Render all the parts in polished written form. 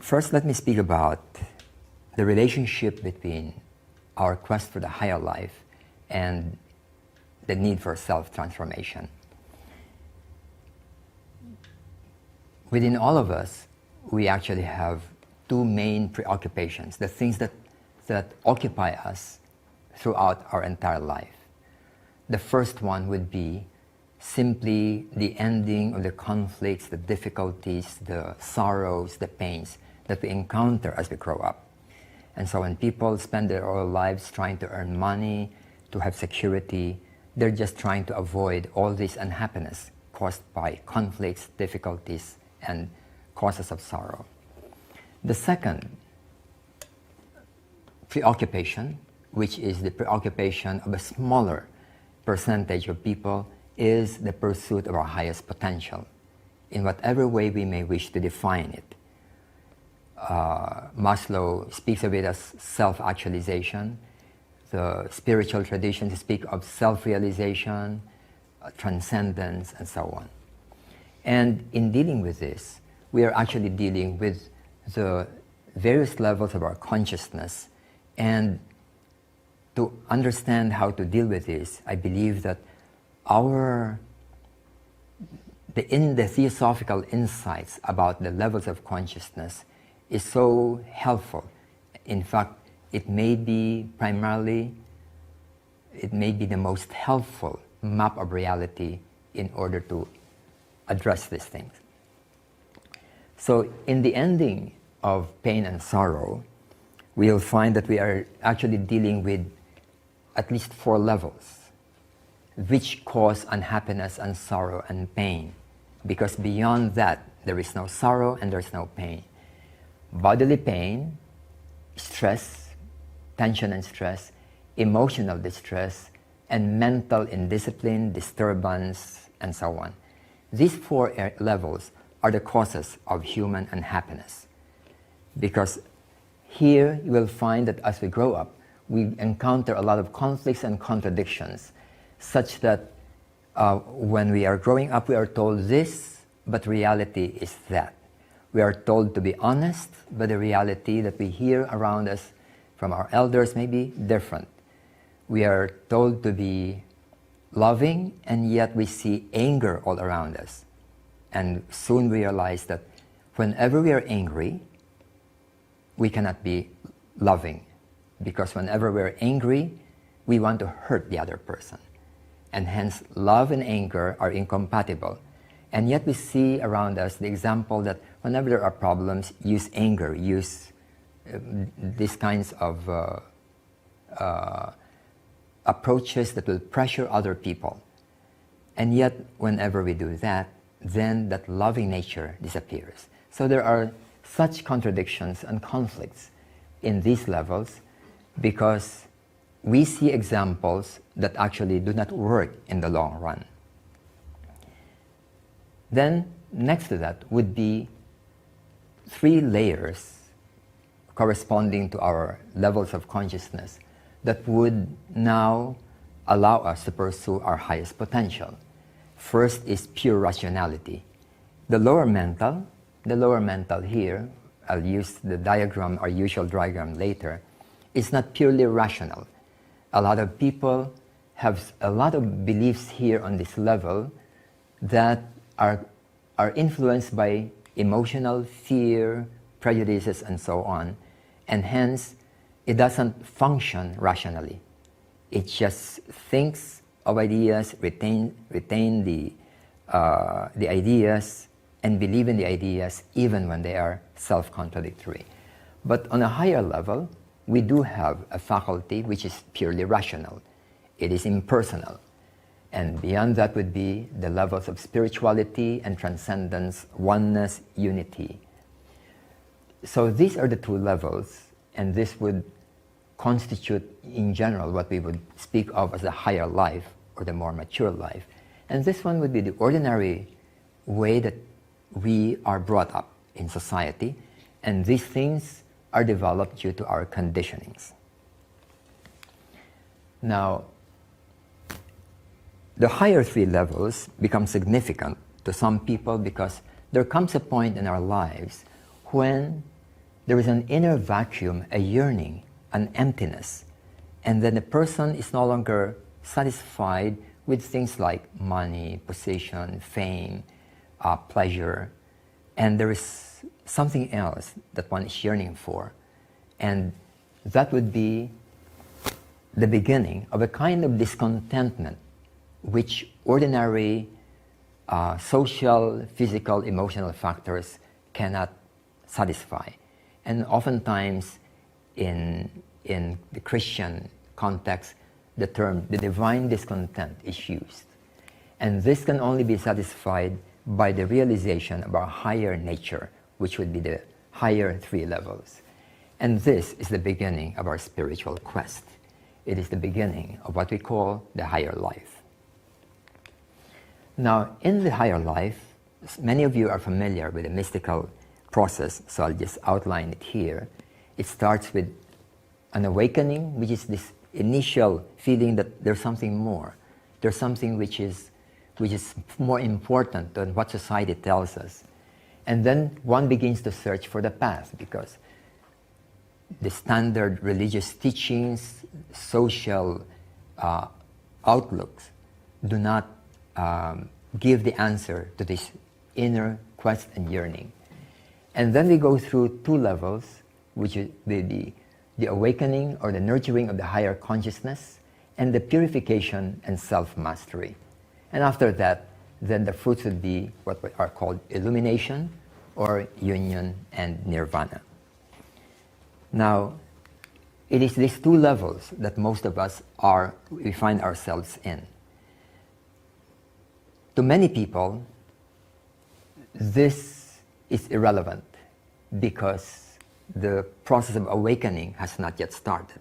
First, let me speak about the relationship between our quest for the higher life and the need for self-transformation. Within all of us, we actually have two main preoccupations, the things that occupy us throughout our entire life. The first one would be simply the ending of the conflicts, the difficulties, the sorrows, the pains that we encounter as we grow up. And so when people spend their whole lives trying to earn money, to have security, they're just trying to avoid all this unhappiness caused by conflicts, difficulties, and causes of sorrow. The second preoccupation, which is the preoccupation of a smaller percentage of people, is the pursuit of our highest potential, in whatever way we may wish to define it. Maslow speaks of it as self-actualization. The spiritual traditions speak of self-realization, transcendence, and so on. And in dealing with this, we are actually dealing with the various levels of our consciousness. And to understand how to deal with this, I believe that in the theosophical insights about the levels of consciousness is so helpful. In fact, it may be the most helpful map of reality in order to address these things. So in the ending of pain and sorrow, we'll find that we are actually dealing with at least 4 levels which cause unhappiness and sorrow and pain, because beyond that there is no sorrow and there's no pain. Bodily pain, stress, tension and stress, emotional distress, and mental indiscipline, disturbance, and so on. These 4 levels are the causes of human unhappiness, because here you will find that as we grow up, we encounter a lot of conflicts and contradictions, such that when we are growing up, we are told this, but reality is that. We are told to be honest, but the reality that we hear around us from our elders may be different. We are told to be loving, and yet we see anger all around us. And soon realize that whenever we are angry, we cannot be loving, because whenever we're angry, we want to hurt the other person. And hence, love and anger are incompatible. And yet we see around us the example that whenever there are problems, use anger, use these kinds of approaches that will pressure other people. And yet, whenever we do that, then that loving nature disappears. So there are such contradictions and conflicts in these levels, because we see examples that actually do not work in the long run. Then, next to that would be 3 layers corresponding to our levels of consciousness that would now allow us to pursue our highest potential. First is pure rationality. The lower mental here, I'll use the diagram, our usual diagram later, is not purely rational. A lot of people have a lot of beliefs here on this level that are influenced by emotional fear, prejudices, and so on, and hence it doesn't function rationally. It just thinks of ideas, retain the ideas, and believe in the ideas even when they are self-contradictory. But on a higher level, we do have a faculty which is purely rational. It is impersonal. And beyond that would be the levels of spirituality and transcendence, oneness, unity. So these are the 2 levels, and this would constitute in general what we would speak of as the higher life or the more mature life. And this one would be the ordinary way that we are brought up in society, and these things are developed due to our conditionings. Now, the higher 3 levels become significant to some people because there comes a point in our lives when there is an inner vacuum, a yearning, an emptiness. And then the person is no longer satisfied with things like money, position, fame, pleasure. And there is something else that one is yearning for. And that would be the beginning of a kind of discontentment which ordinary social, physical, emotional factors cannot satisfy. And oftentimes in the Christian context, the term the divine discontent is used. And this can only be satisfied by the realization of our higher nature, which would be the higher three levels. And this is the beginning of our spiritual quest. It is the beginning of what we call the higher life. Now, in the higher life, many of you are familiar with the mystical process, so I'll just outline it here. It starts with an awakening, which is this initial feeling that there's something more. There's something which is more important than what society tells us. And then one begins to search for the path, because the standard religious teachings, social outlooks do not give the answer to this inner quest and yearning. And then we go through two levels, which is the awakening or the nurturing of the higher consciousness, and the purification and self-mastery. And after that, then the fruits would be what are called illumination or union and nirvana. Now, it is these two levels that most of us we find ourselves in. To many people, this is irrelevant because the process of awakening has not yet started.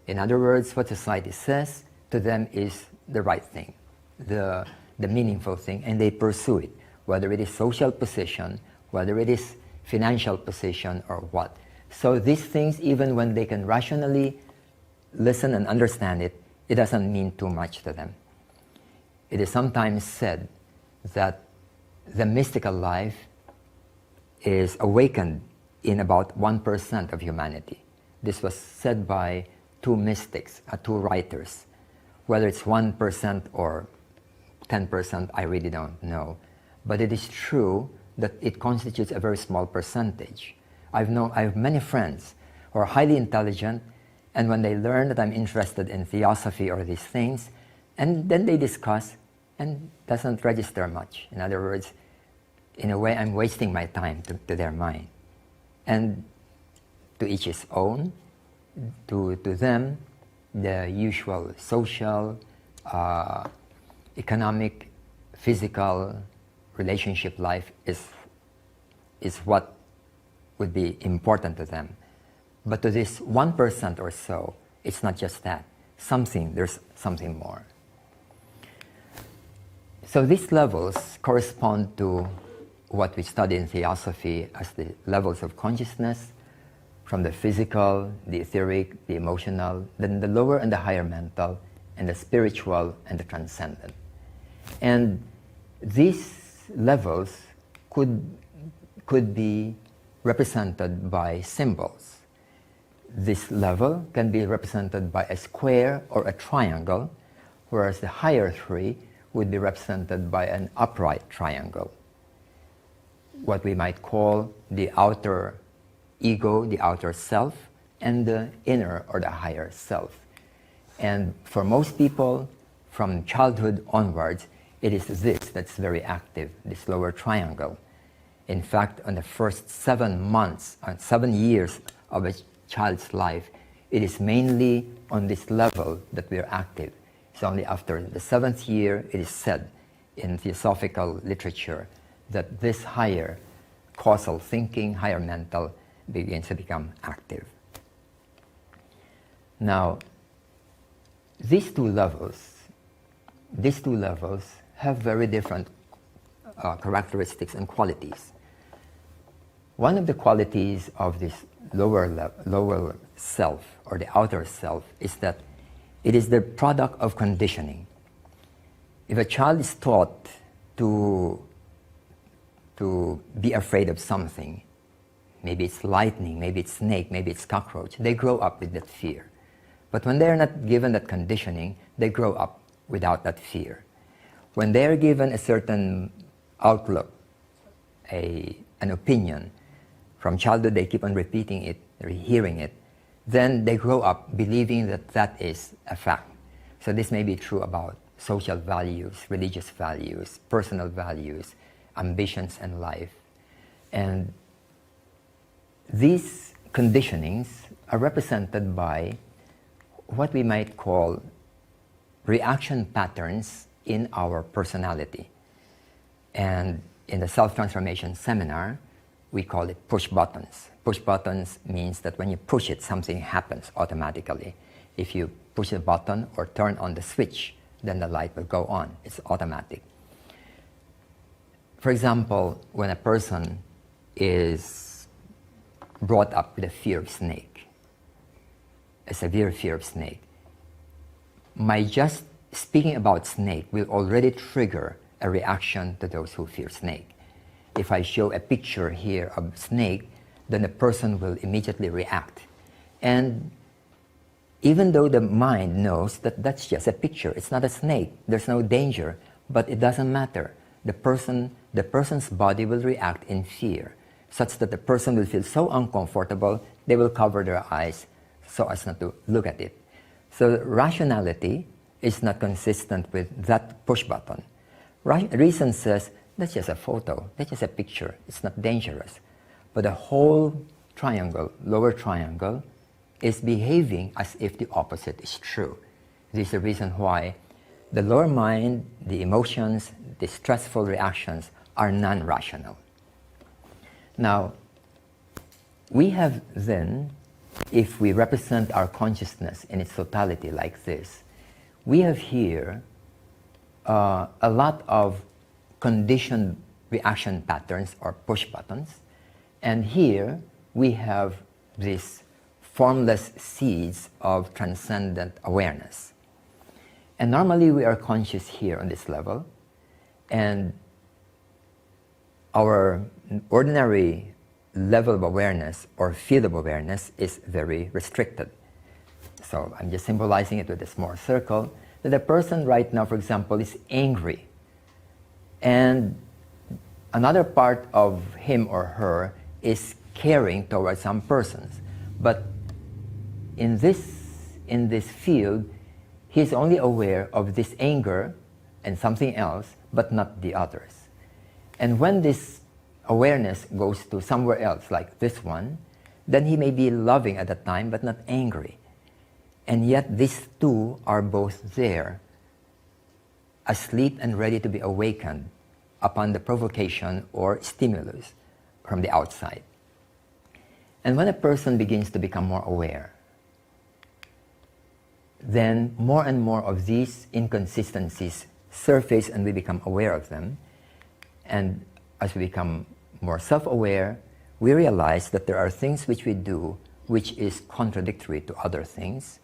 In other words, what society says to them is the right thing, the meaningful thing, and they pursue it, whether it is social position, whether it is financial position, or what. So these things, even when they can rationally listen and understand it, it doesn't mean too much to them. It is sometimes said that the mystical life is awakened in about 1% of humanity. This was said by two mystics, two writers. Whether it's 1% or 10%, I really don't know. But it is true that it constitutes a very small percentage. I have many friends who are highly intelligent, and when they learn that I'm interested in theosophy or these things, and then they discuss, and doesn't register much. In other words, in a way, I'm wasting my time to their mind. And to each his own. To them, the usual social, economic, physical relationship life is what would be important to them. But to this 1% or so, it's not just that. There's something more. So these levels correspond to what we study in theosophy as the levels of consciousness, from the physical, the etheric, the emotional, then the lower and the higher mental, and the spiritual and the transcendent. And these levels could be represented by symbols. This level can be represented by a square or a triangle, whereas the higher three would be represented by an upright triangle, what we might call the outer ego, the outer self, and the inner or the higher self. And for most people, from childhood onwards, it is this that's very active, this lower triangle. In fact, on the first 7 months, 7 years of a child's life, it is mainly on this level that we are active. It's only after the 7th year, it is said in theosophical literature that this higher causal thinking, higher mental, begins to become active. Now, these two levels have very different characteristics and qualities. One of the qualities of this lower self or the outer self is that it is the product of conditioning. If a child is taught to be afraid of something, maybe it's lightning, maybe it's snake, maybe it's cockroach. They grow up with that fear. But when they're not given that conditioning, they grow up without that fear. When they're given a certain outlook, an opinion, from childhood they keep on repeating it, hearing it, then they grow up believing that that is a fact. So this may be true about social values, religious values, personal values, ambitions and life. And these conditionings are represented by what we might call reaction patterns in our personality. And in the self-transformation seminar, we call it push buttons. Push buttons means that when you push it, something happens automatically. If you push a button or turn on the switch, then the light will go on. It's automatic. For example, when a person is brought up with a fear of snake, a severe fear of snake, my just speaking about snake will already trigger a reaction to those who fear snake. If I show a picture here of snake, then the person will immediately react. And even though the mind knows that that's just a picture, it's not a snake, there's no danger, but it doesn't matter. The person's body will react in fear, such that the person will feel so uncomfortable, they will cover their eyes so as not to look at it. So rationality is not consistent with that push button. Reason says, that's just a photo, that's just a picture, it's not dangerous. But the whole triangle, lower triangle, is behaving as if the opposite is true. This is the reason why the lower mind, the emotions, the stressful reactions are non-rational. Now, we have then, if we represent our consciousness in its totality like this, we have here a lot of conditioned reaction patterns or push buttons, and here we have these formless seeds of transcendent awareness. And normally we are conscious here on this level, and our ordinary level of awareness or field of awareness is very restricted. So I'm just symbolizing it with a small circle, that a person right now, for example, is angry, and another part of him or her is caring towards some persons. But in this field, he's only aware of this anger and something else, but not the others. And when this awareness goes to somewhere else, like this one, then he may be loving at that time, but not angry. And yet these two are both there, asleep and ready to be awakened upon the provocation or stimulus from the outside. And when a person begins to become more aware, then more and more of these inconsistencies surface and we become aware of them. And as we become more self-aware, we realize that there are things which we do which is contradictory to other things.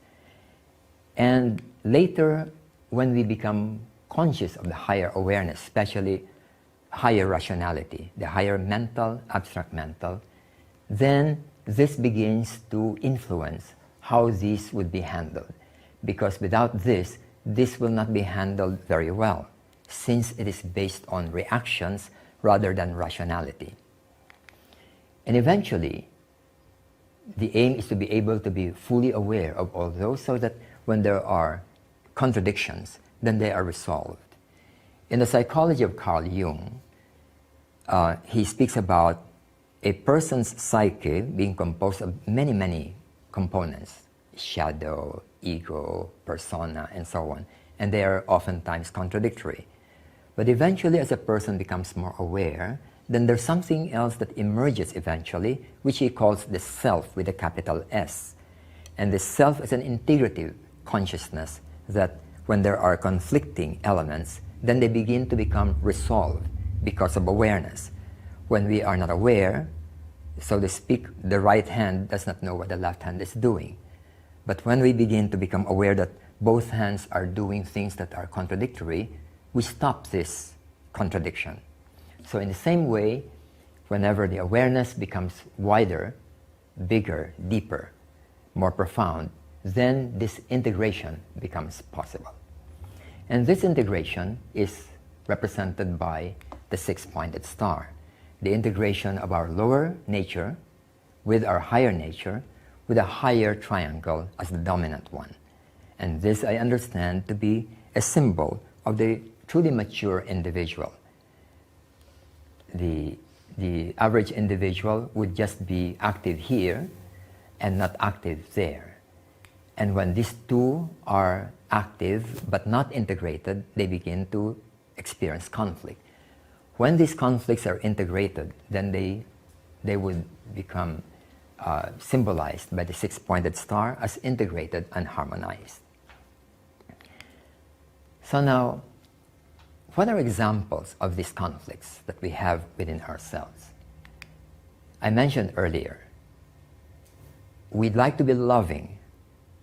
And later, when we become conscious of the higher awareness, especially higher rationality, the higher mental, abstract mental, then this begins to influence how these would be handled. Because without this, this will not be handled very well, since it is based on reactions rather than rationality. And eventually, the aim is to be able to be fully aware of all those so that when there are contradictions, then they are resolved. In the psychology of Carl Jung, he speaks about a person's psyche being composed of many, many components, shadow, ego, persona, and so on. And they are oftentimes contradictory. But eventually, as a person becomes more aware, then there's something else that emerges eventually, which he calls the self with a capital S. And the self is an integrative consciousness that when there are conflicting elements, then they begin to become resolved because of awareness. When we are not aware, so to speak, the right hand does not know what the left hand is doing. But when we begin to become aware that both hands are doing things that are contradictory, we stop this contradiction. So in the same way, Whenever the awareness becomes wider, bigger, deeper, more profound, then this integration becomes possible. And this integration is represented by the six-pointed star, the integration of our lower nature with our higher nature, with a higher triangle as the dominant one. And this I understand to be a symbol of the truly mature individual. The average individual would just be active here and not active there. And when these two are active but not integrated, they begin to experience conflict. When these conflicts are integrated, then they would become symbolized by the six-pointed star as integrated and harmonized. So now, what are examples of these conflicts that we have within ourselves? I mentioned earlier, we'd like to be loving.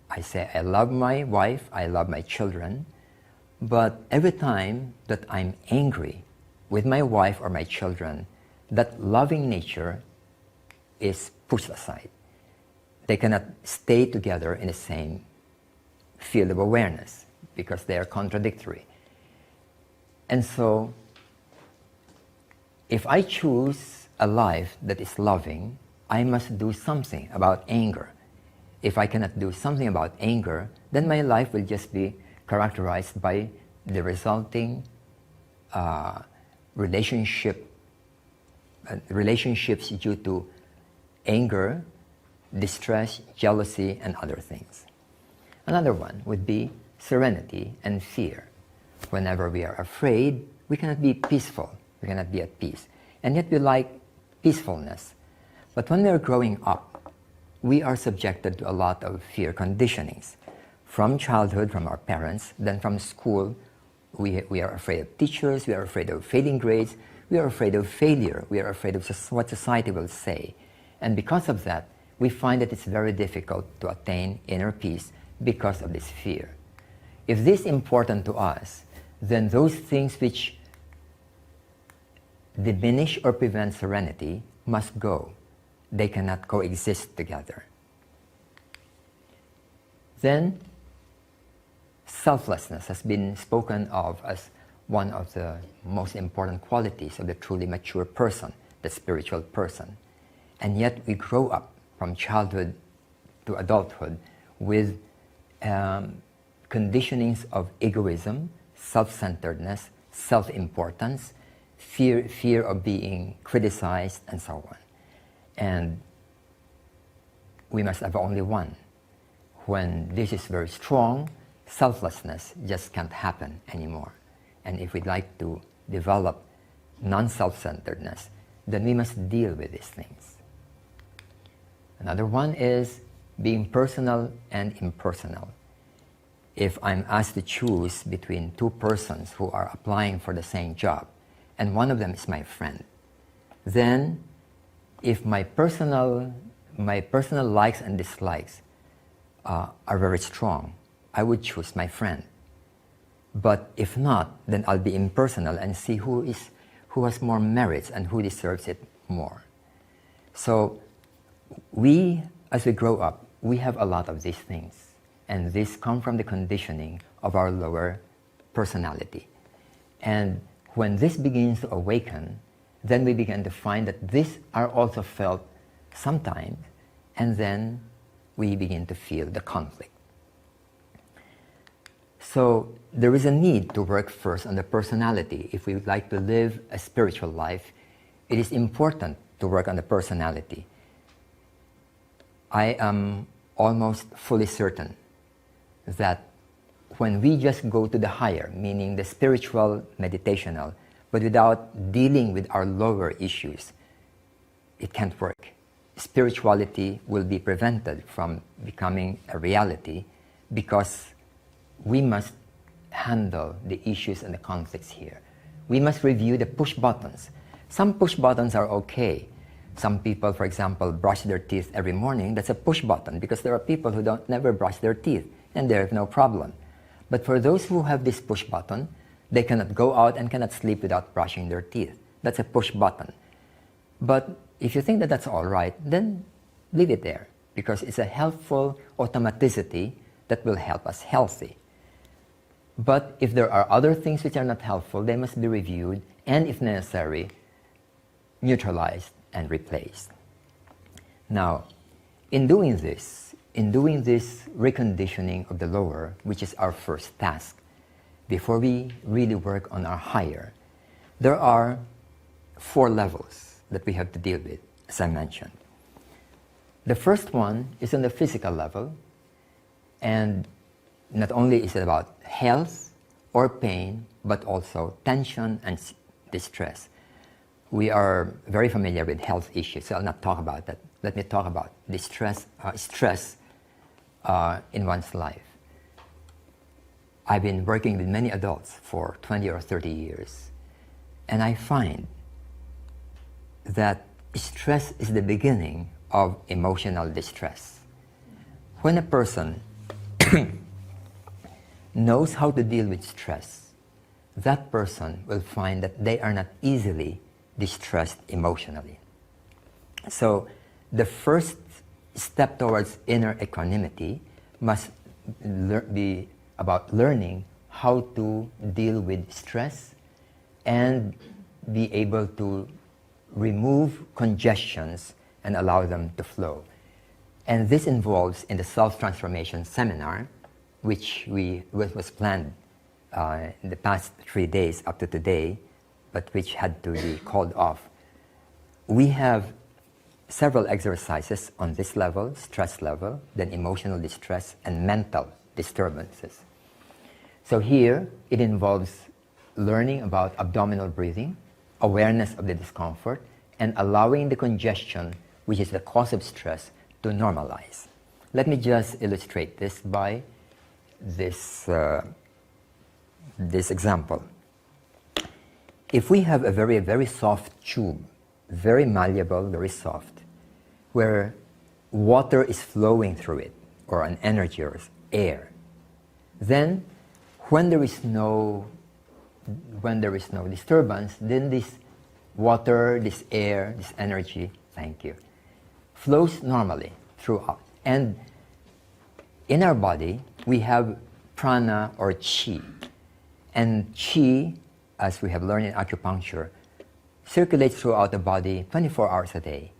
I say, I love my wife, I love my children, but every time that I'm angry with my wife or my children, that loving nature is pushed aside. They cannot stay together in the same field of awareness because they are contradictory. And so, if I choose a life that is loving, I must do something about anger. If I cannot do something about anger, then my life will just be characterized by the resulting relationships due to anger, distress, jealousy, and other things. Another one would be serenity and fear. Whenever we are afraid, we cannot be peaceful, we cannot be at peace. And yet we like peacefulness. But when we are growing up, we are subjected to a lot of fear conditionings. From childhood, from our parents, then from school, we are afraid of teachers, we are afraid of failing grades, we are afraid of failure, we are afraid of what society will say. And because of that, we find that it's very difficult to attain inner peace because of this fear. If this is important to us, then those things which diminish or prevent serenity must go. They cannot coexist together. Then, selflessness has been spoken of as one of the most important qualities of the truly mature person, the spiritual person. And yet we grow up from childhood to adulthood with conditionings of egoism, self-centeredness, self-importance, fear of being criticized, and so on. And we must have only one. When this is very strong, selflessness just can't happen anymore. And if we'd like to develop non-self-centeredness, then we must deal with these things. Another one is being personal and impersonal. If I'm asked to choose between two persons who are applying for the same job, and one of them is my friend, then if my personal likes and dislikes are very strong, I would choose my friend. But if not, then I'll be impersonal and see who has more merits and who deserves it more. So we, as we grow up, we have a lot of these things. And these come from the conditioning of our lower personality. And when this begins to awaken, then we begin to find that these are also felt sometimes, and then we begin to feel the conflict. So there is a need to work first on the personality. If we would like to live a spiritual life, it is important to work on the personality. I am almost fully certain that when we just go to the higher, meaning the spiritual, meditational, but without dealing with our lower issues, it can't work. Spirituality will be prevented from becoming a reality because we must handle the issues and the conflicts here. We must review the push buttons. Some push buttons are okay. Some people, for example, brush their teeth every morning. That's a push button because there are people who don't never brush their teeth and they have no problem. But for those who have this push button, they cannot go out and cannot sleep without brushing their teeth. That's a push button. But if you think that that's all right, then leave it there, because it's a helpful automaticity that will help us healthy. But if there are other things which are not helpful, they must be reviewed and, if necessary, neutralized and replaced. Now, in doing this reconditioning of the lower, which is our first task, before we really work on our higher, there are 4 levels that we have to deal with, as I mentioned. The first one is on the physical level, and not only is it about health or pain, but also tension and distress. We are very familiar with health issues, so I'll not talk about that. Let me talk about stress in one's life. I've been working with many adults for 20 or 30 years, and I find that stress is the beginning of emotional distress. When a person knows how to deal with stress, that person will find that they are not easily distressed emotionally. So the first step towards inner equanimity must be about learning how to deal with stress and be able to remove congestions and allow them to flow. And this involves, in the self-transformation seminar, which was planned in the past 3 days up to today, but which had to be called off. We have several exercises on this level, stress level, then emotional distress and mental disturbances. So here it involves learning about abdominal breathing, awareness of the discomfort, and allowing the congestion, which is the cause of stress, to normalize. Let me just illustrate this by this example. If we have a very, very soft tube, very malleable, very soft, where water is flowing through it, or an energy or air, then when there is no disturbance, then this water, this air, this energy, flows normally throughout. And in our body, we have prana or chi. And chi, as we have learned in acupuncture, circulates throughout the body 24 hours a day.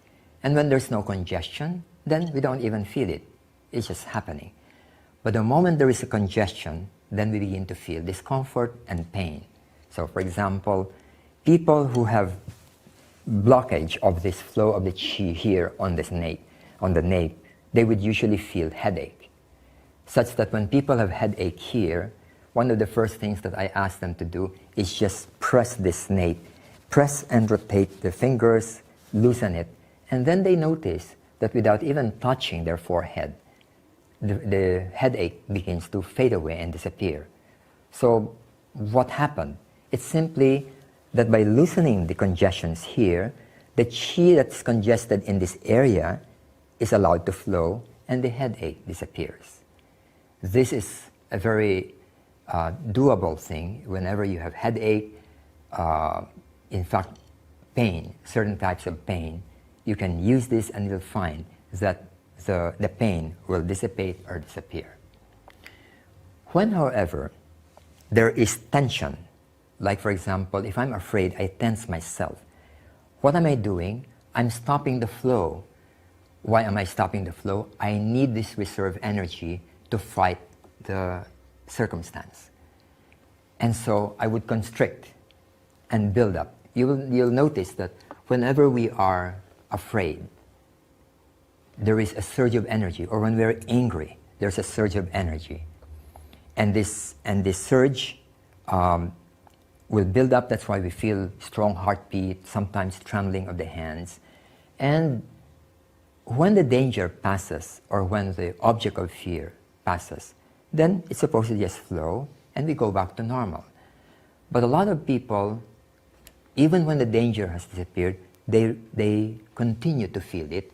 And when there's no congestion, then we don't even feel it. It's just happening. But the moment there is a congestion, then we begin to feel discomfort and pain. So for example, people who have blockage of this flow of the chi here on the nape, they would usually feel headache. Such that when people have headache here, one of the first things that I ask them to do is just press this nape. Press and rotate the fingers, loosen it, and then they notice that without even touching their forehead, the headache begins to fade away and disappear. So what happened? It's simply that by loosening the congestions here, the chi that's congested in this area is allowed to flow and the headache disappears. This is a very doable thing whenever you have headache, in fact pain, certain types of pain. You can use this and you'll find that the pain will dissipate or disappear. When, however, there is tension, like for example, if I'm afraid, I tense myself. What am I doing? I'm stopping the flow. Why am I stopping the flow? I need this reserve energy to fight the circumstance. And so I would constrict and build up. You'll notice that whenever we are afraid, there is a surge of energy, or when we're angry, there's a surge of energy. And this surge will build up. That's why we feel strong heartbeat, sometimes trembling of the hands. And when the danger passes, or when the object of fear passes, then it's supposed to just flow and we go back to normal. But a lot of people, even when the danger has disappeared, they continue to feel it,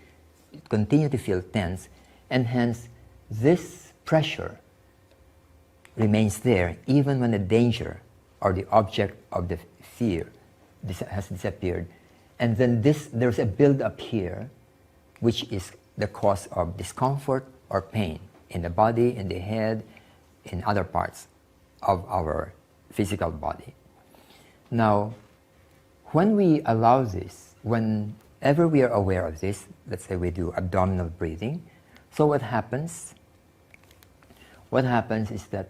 continue to feel tense, and hence this pressure remains there even when the danger or the object of the fear has disappeared. And then there's a build-up here, which is the cause of discomfort or pain in the body, in the head, in other parts of our physical body. Now, when we allow this, whenever we are aware of this, let's say we do abdominal breathing, so what happens? What happens is that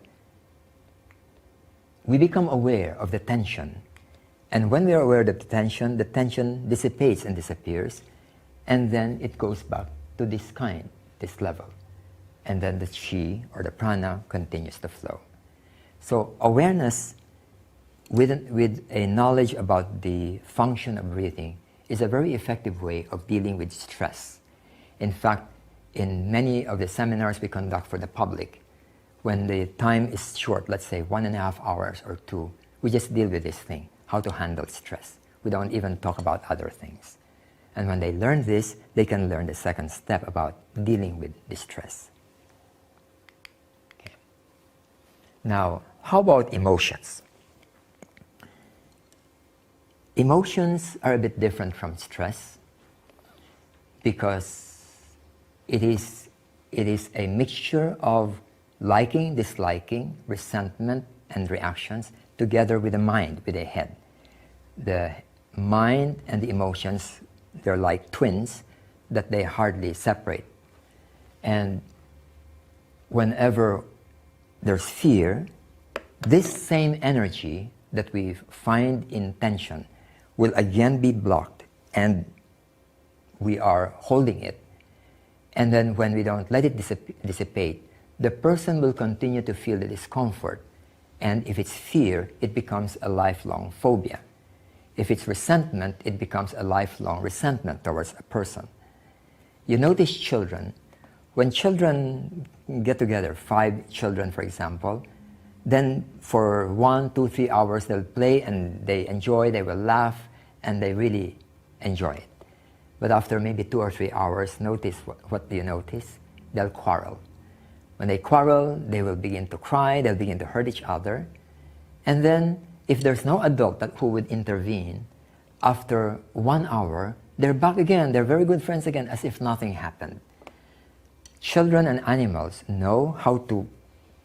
we become aware of the tension. And when we are aware of the tension dissipates and disappears, and then it goes back to this level. And then the chi or the prana continues to flow. So awareness with a knowledge about the function of breathing is a very effective way of dealing with stress. In fact, in many of the seminars we conduct for the public, when the time is short, let's say 1.5 hours or 2, we just deal with this thing, how to handle stress. We don't even talk about other things. And when they learn this, they can learn the second step about dealing with distress. Okay. Now, how about emotions? Emotions are a bit different from stress because it is a mixture of liking, disliking, resentment, and reactions together with the mind, with the head. The mind and the emotions, they're like twins that they hardly separate. And whenever there's fear, this same energy that we find in tension will again be blocked, and we are holding it. And then when we don't let it dissipate, the person will continue to feel the discomfort. And if it's fear, it becomes a lifelong phobia. If it's resentment, it becomes a lifelong resentment towards a person. You notice children, when children get together, 5 children for example, then for 1, 2, 3 hours they'll play and they enjoy, they will laugh, and they really enjoy it. But after maybe 2 or 3 hours, notice what do you notice? They'll quarrel. When they quarrel, they will begin to cry, they'll begin to hurt each other. And then, if there's no adult who would intervene, after 1 hour, they're back again, they're very good friends again, as if nothing happened. Children and animals know how to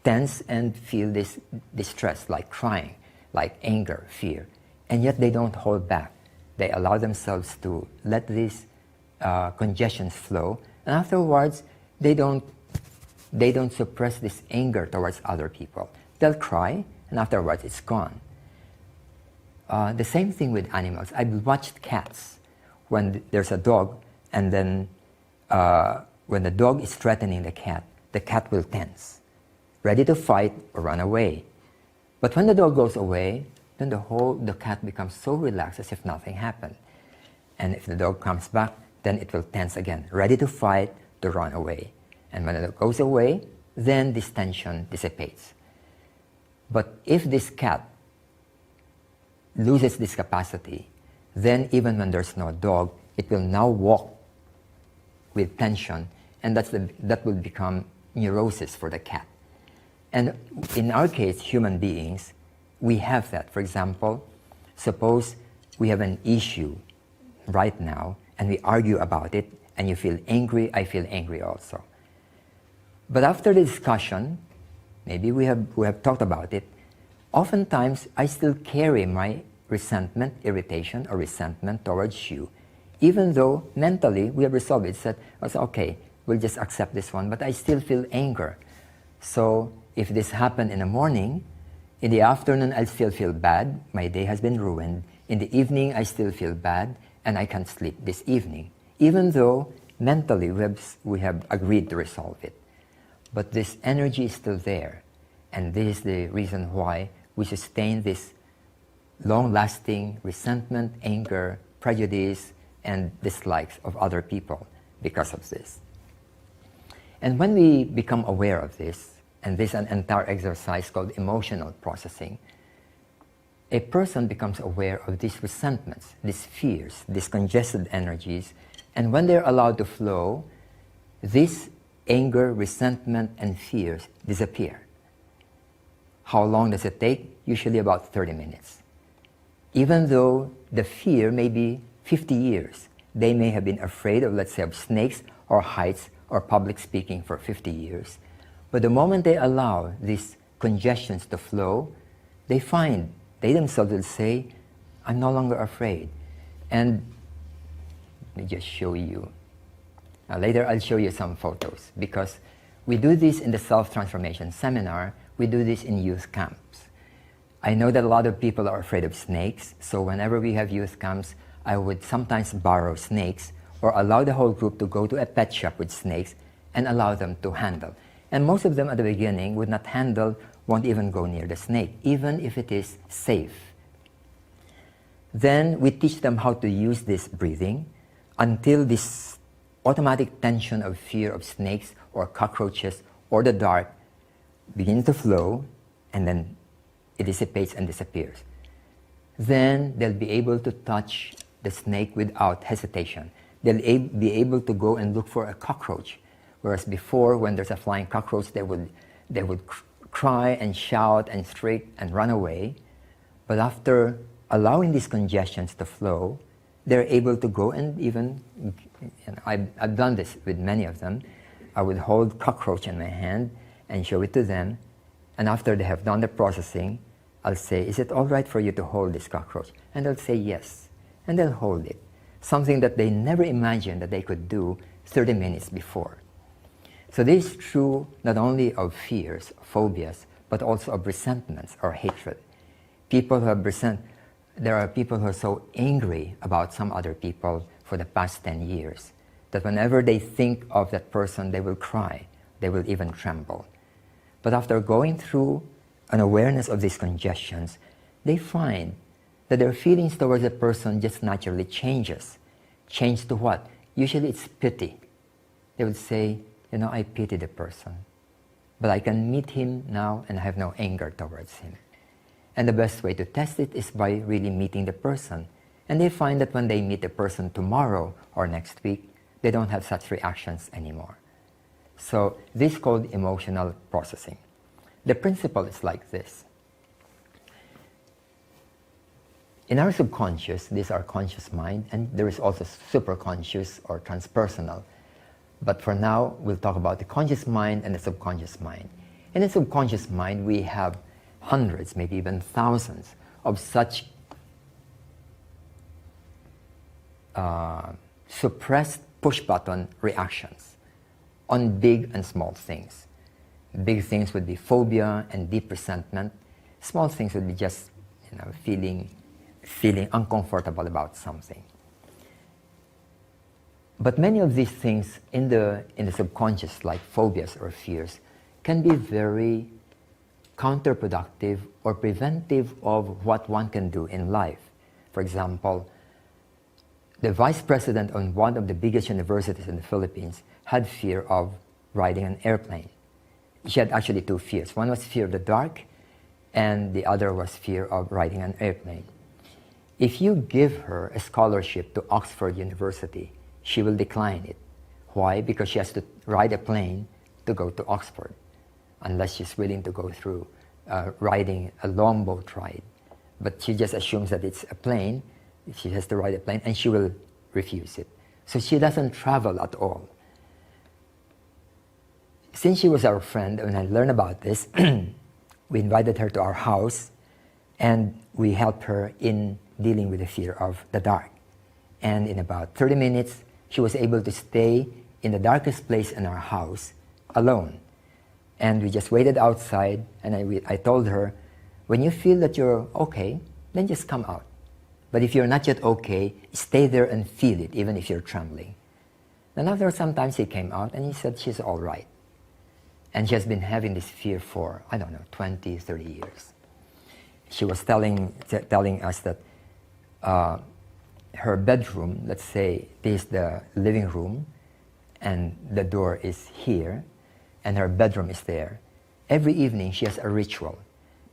tense and feel this distress, like crying, like anger, fear, and yet they don't hold back. They allow themselves to let these congestions flow, and afterwards, they don't suppress this anger towards other people. They'll cry, and afterwards it's gone. The same thing with animals. I've watched cats when there's a dog, and then when the dog is threatening the cat will tense, ready to fight or run away. But when the dog goes away, then the cat becomes so relaxed as if nothing happened. And if the dog comes back, then it will tense again, ready to fight, to run away. And when it goes away, then this tension dissipates. But if this cat loses this capacity, then even when there's no dog, it will now walk with tension, and that will become neurosis for the cat. And in our case, human beings, we have that. For example, suppose we have an issue right now, and we argue about it, and you feel angry, I feel angry also. But after the discussion, maybe we have talked about it, oftentimes I still carry my resentment, irritation, or resentment towards you, even though mentally we have resolved it, said, okay, we'll just accept this one, but I still feel anger. So if this happened in the morning, in the afternoon I still feel bad, my day has been ruined. In the evening I still feel bad, and I can't sleep this evening, even though mentally we have agreed to resolve it. But this energy is still there, and this is the reason why we sustain this long-lasting resentment, anger, prejudice, and dislikes of other people because of this. And when we become aware of this, and this is an entire exercise called emotional processing, a person becomes aware of these resentments, these fears, these congested energies, and when they're allowed to flow, this anger, resentment, and fears disappear. How long does it take? Usually about 30 minutes. Even though the fear may be 50 years. They may have been afraid of, let's say, of snakes or heights or public speaking for 50 years. But the moment they allow these congestions to flow, they find, they themselves will say, I'm no longer afraid. And let me just show you. Later I'll show you some photos, because we do this in the self-transformation seminar. We do this in youth camps. I know that a lot of people are afraid of snakes, so whenever we have youth camps, I would sometimes borrow snakes or allow the whole group to go to a pet shop with snakes and allow them to handle. And most of them at the beginning would not handle, won't even go near the snake, even if it is safe. Then we teach them how to use this breathing until this automatic tension of fear of snakes or cockroaches or the dark begins to flow, and then it dissipates and disappears. Then they'll be able to touch the snake without hesitation. They'll be able to go and look for a cockroach, whereas before, when there's a flying cockroach, they would cry and shout and shriek and run away. But after allowing these congestions to flow, they're able to go and even, I've done this with many of them. I would hold cockroach in my hand and show it to them, and after they have done the processing, I'll say, is it all right for you to hold this cockroach? And they'll say yes, and they'll hold it. Something that they never imagined that they could do 30 minutes before. So this is true not only of fears, phobias, but also of resentments or hatred. People who have there are people who are so angry about some other people for the past 10 years that whenever they think of that person, they will cry, they will even tremble. But after going through an awareness of these congestions, they find that their feelings towards a person just naturally changes. Change to what? Usually it's pity. They would say, I pity the person, but I can meet him now and I have no anger towards him. And the best way to test it is by really meeting the person. And they find that when they meet the person tomorrow or next week, they don't have such reactions anymore. So this is called emotional processing. The principle is like this. In our subconscious, this is our conscious mind, and there is also superconscious or transpersonal. But for now, we'll talk about the conscious mind and the subconscious mind. In the subconscious mind, we have hundreds, maybe even thousands of such suppressed push-button reactions on big and small things. Big things would be phobia and deep resentment. Small things would be just feeling uncomfortable about something. But many of these things in the subconscious, like phobias or fears, can be very counterproductive or preventive of what one can do in life. For example, the vice president of one of the biggest universities in the Philippines had fear of riding an airplane. She had actually two fears. One was fear of the dark, and the other was fear of riding an airplane. If you give her a scholarship to Oxford University, she will decline it. Why? Because she has to ride a plane to go to Oxford, unless she's willing to go through riding a long boat ride. But she just assumes that it's a plane, she has to ride a plane, and she will refuse it. So she doesn't travel at all. Since she was our friend, when I learned about this, we invited her to our house, and we helped her in dealing with the fear of the dark. And in about 30 minutes, she was able to stay in the darkest place in our house alone. And we just waited outside, and I told her, when you feel that you're okay, then just come out. But if you're not yet okay, stay there and feel it, even if you're trembling. Then after some time, she came out, and he said she's all right. And she has been having this fear for, 20, 30 years. She was telling us that her bedroom, let's say this is the living room, and the door is here, and her bedroom is there. Every evening she has a ritual,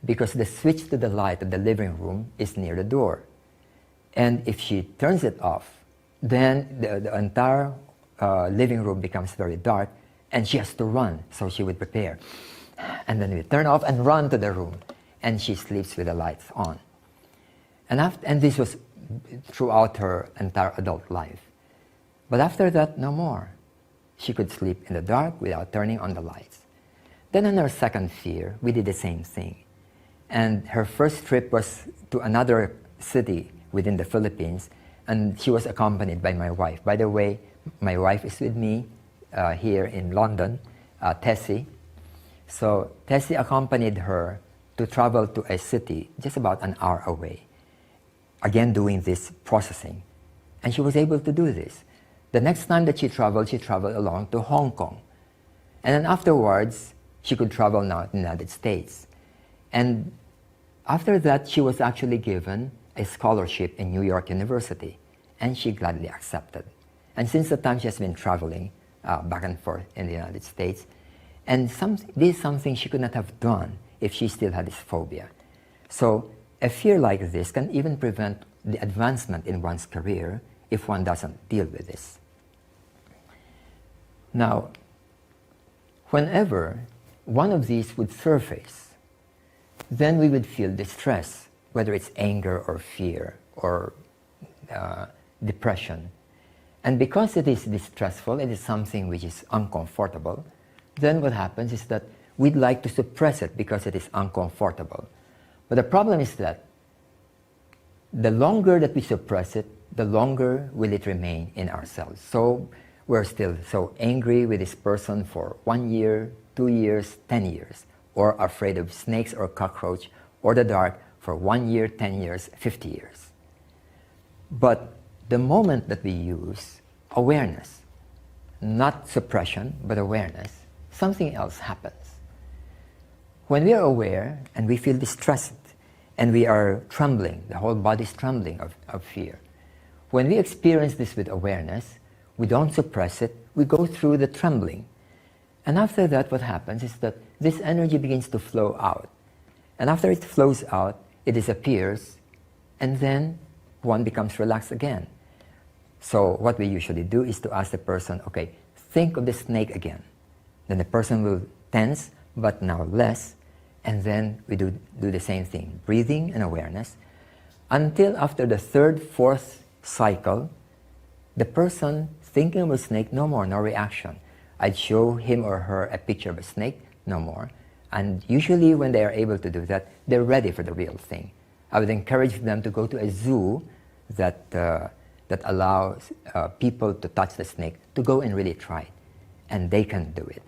because the switch to the light of the living room is near the door. And if she turns it off, then the entire living room becomes very dark, and she has to run, so she would prepare. And then we turn off and run to the room, and she sleeps with the lights on. And this was throughout her entire adult life. But after that, no more. She could sleep in the dark without turning on the lights. Then on her second fear, we did the same thing. And her first trip was to another city within the Philippines, and she was accompanied by my wife. By the way, my wife is with me here in London, Tessie. So Tessie accompanied her to travel to a city just about an hour away, again doing this processing. And she was able to do this. The next time that she traveled along to Hong Kong. And then afterwards, she could travel now to the United States. And after that, she was actually given a scholarship in New York University, and she gladly accepted. And since the time, she has been traveling back and forth in the United States. And this is something she could not have done if she still had this phobia. So a fear like this can even prevent the advancement in one's career if one doesn't deal with this. Now, whenever one of these would surface, then we would feel distress, whether it's anger or fear or depression. And because it is distressful, it is something which is uncomfortable, then what happens is that we'd like to suppress it because it is uncomfortable. But the problem is that the longer that we suppress it, the longer will it remain in ourselves. So we're still so angry with this person for 1 year, 2 years, 10 years, or afraid of snakes or cockroach or the dark for 1 year, 10 years, 50 years. But the moment that we use awareness, not suppression, but awareness, something else happens. When we are aware and we feel distressed and we are trembling, the whole body is trembling of fear. When we experience this with awareness, we don't suppress it, we go through the trembling. And after that, what happens is that this energy begins to flow out. And after it flows out, it disappears, and then one becomes relaxed again. So what we usually do is to ask the person, okay, think of the snake again. Then the person will tense, but now less, and then we do the same thing, breathing and awareness, until after the third, fourth cycle, the person thinking of a snake, no more, no reaction. I'd show him or her a picture of a snake, no more. And usually when they are able to do that, they're ready for the real thing. I would encourage them to go to a zoo that allows people to touch the snake, to go and really try it. And they can do it.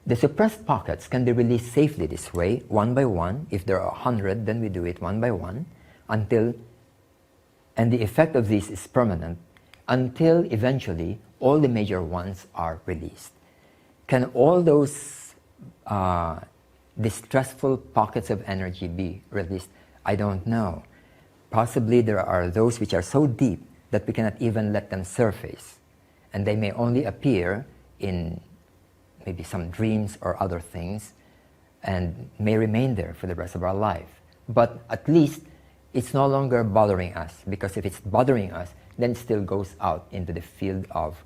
The suppressed pockets can be released safely this way, one by one. If there are 100, then we do it one by one, until, and the effect of this is permanent, until eventually all the major ones are released. Can all those distressful pockets of energy be released? I don't know. Possibly there are those which are so deep that we cannot even let them surface. And they may only appear in maybe some dreams or other things, and may remain there for the rest of our life. But at least it's no longer bothering us, because if it's bothering us, then it still goes out into the field of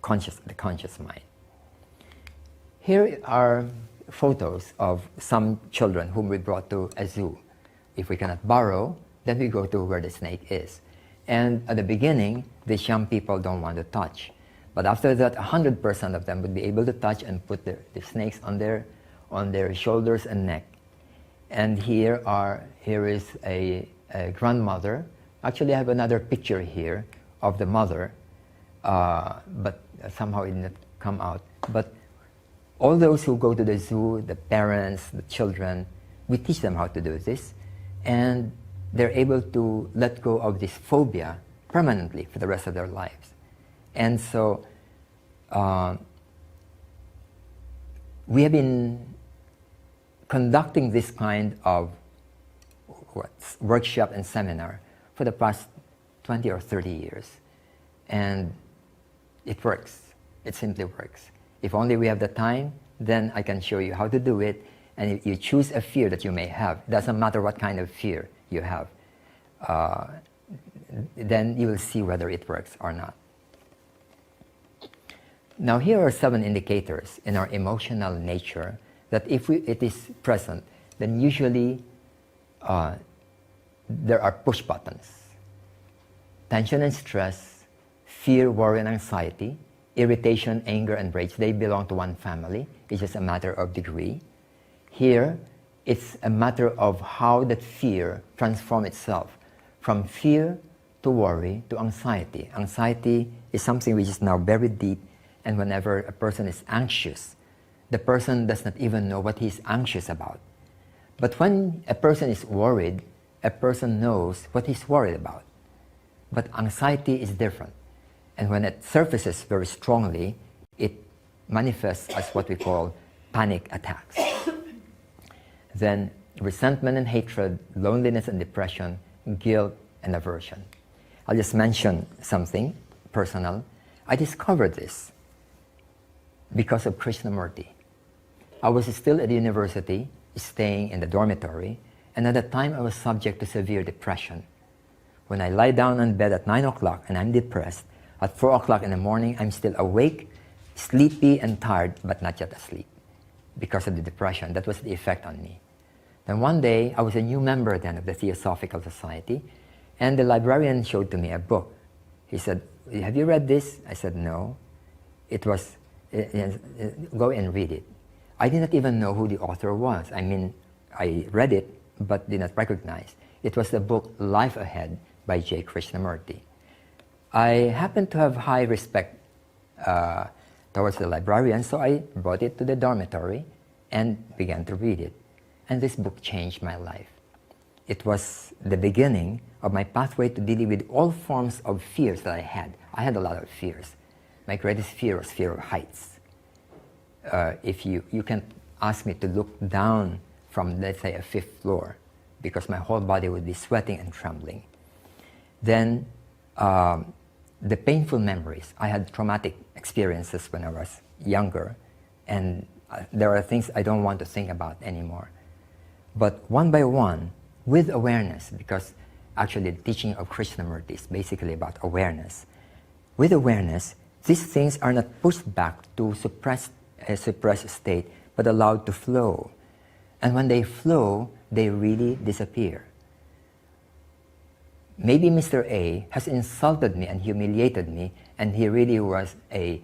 the conscious mind. Here are photos of some children whom we brought to a zoo. If we cannot borrow, then we go to where the snake is. And at the beginning, these young people don't want to touch. But after that, 100% of them would be able to touch and put the snakes on their shoulders and neck. And here is a grandmother. Actually, I have another picture here of the mother, but somehow it didn't come out. But all those who go to the zoo, the parents, the children, we teach them how to do this, and they're able to let go of this phobia permanently for the rest of their lives. And so we have been conducting this kind of workshop and seminar for the past 20 or 30 years. And it works. It simply works. If only we have the time, then I can show you how to do it. And if you choose a fear that you may have, it doesn't matter what kind of fear you have, then you will see whether it works or not. Now here are 7 indicators in our emotional nature that if it is present, then usually there are push buttons. Tension and stress, fear, worry, and anxiety, irritation, anger, and rage, they belong to one family. It's just a matter of degree. Here, it's a matter of how that fear transforms itself from fear to worry to anxiety. Anxiety is something which is now very deep, and whenever a person is anxious, the person does not even know what he's anxious about. But when a person is worried, a person knows what he's worried about. But anxiety is different. And when it surfaces very strongly, it manifests as what we call panic attacks. Then resentment and hatred, loneliness and depression, guilt and aversion. I'll just mention something personal. I discovered this because of Krishnamurti. I was still at university, staying in the dormitory, and at that time I was subject to severe depression. When I lie down on bed at 9 o'clock and I'm depressed, at 4 o'clock in the morning I'm still awake, sleepy and tired, but not yet asleep because of the depression. That was the effect on me. Then one day, I was a new member then of the Theosophical Society, and the librarian showed to me a book. He said, "Have you read this?" I said, "No." It was, "Go and read it." I did not even know who the author was. I mean, I read it, but did not recognize. It was the book Life Ahead by J. Krishnamurti. I happened to have high respect towards the librarian, so I brought it to the dormitory and began to read it. And this book changed my life. It was the beginning of my pathway to dealing with all forms of fears that I had. I had a lot of fears. My greatest fear was fear of heights. If you can ask me to look down from, let's say, a 5th floor, because my whole body would be sweating and trembling. Then the painful memories. I had traumatic experiences when I was younger, and there are things I don't want to think about anymore. But one by one, with awareness, because actually the teaching of Krishnamurti is basically about awareness. With awareness, these things are not pushed back to a suppressed state, but allowed to flow. And when they flow, they really disappear. Maybe Mr. A has insulted me and humiliated me, and he really was a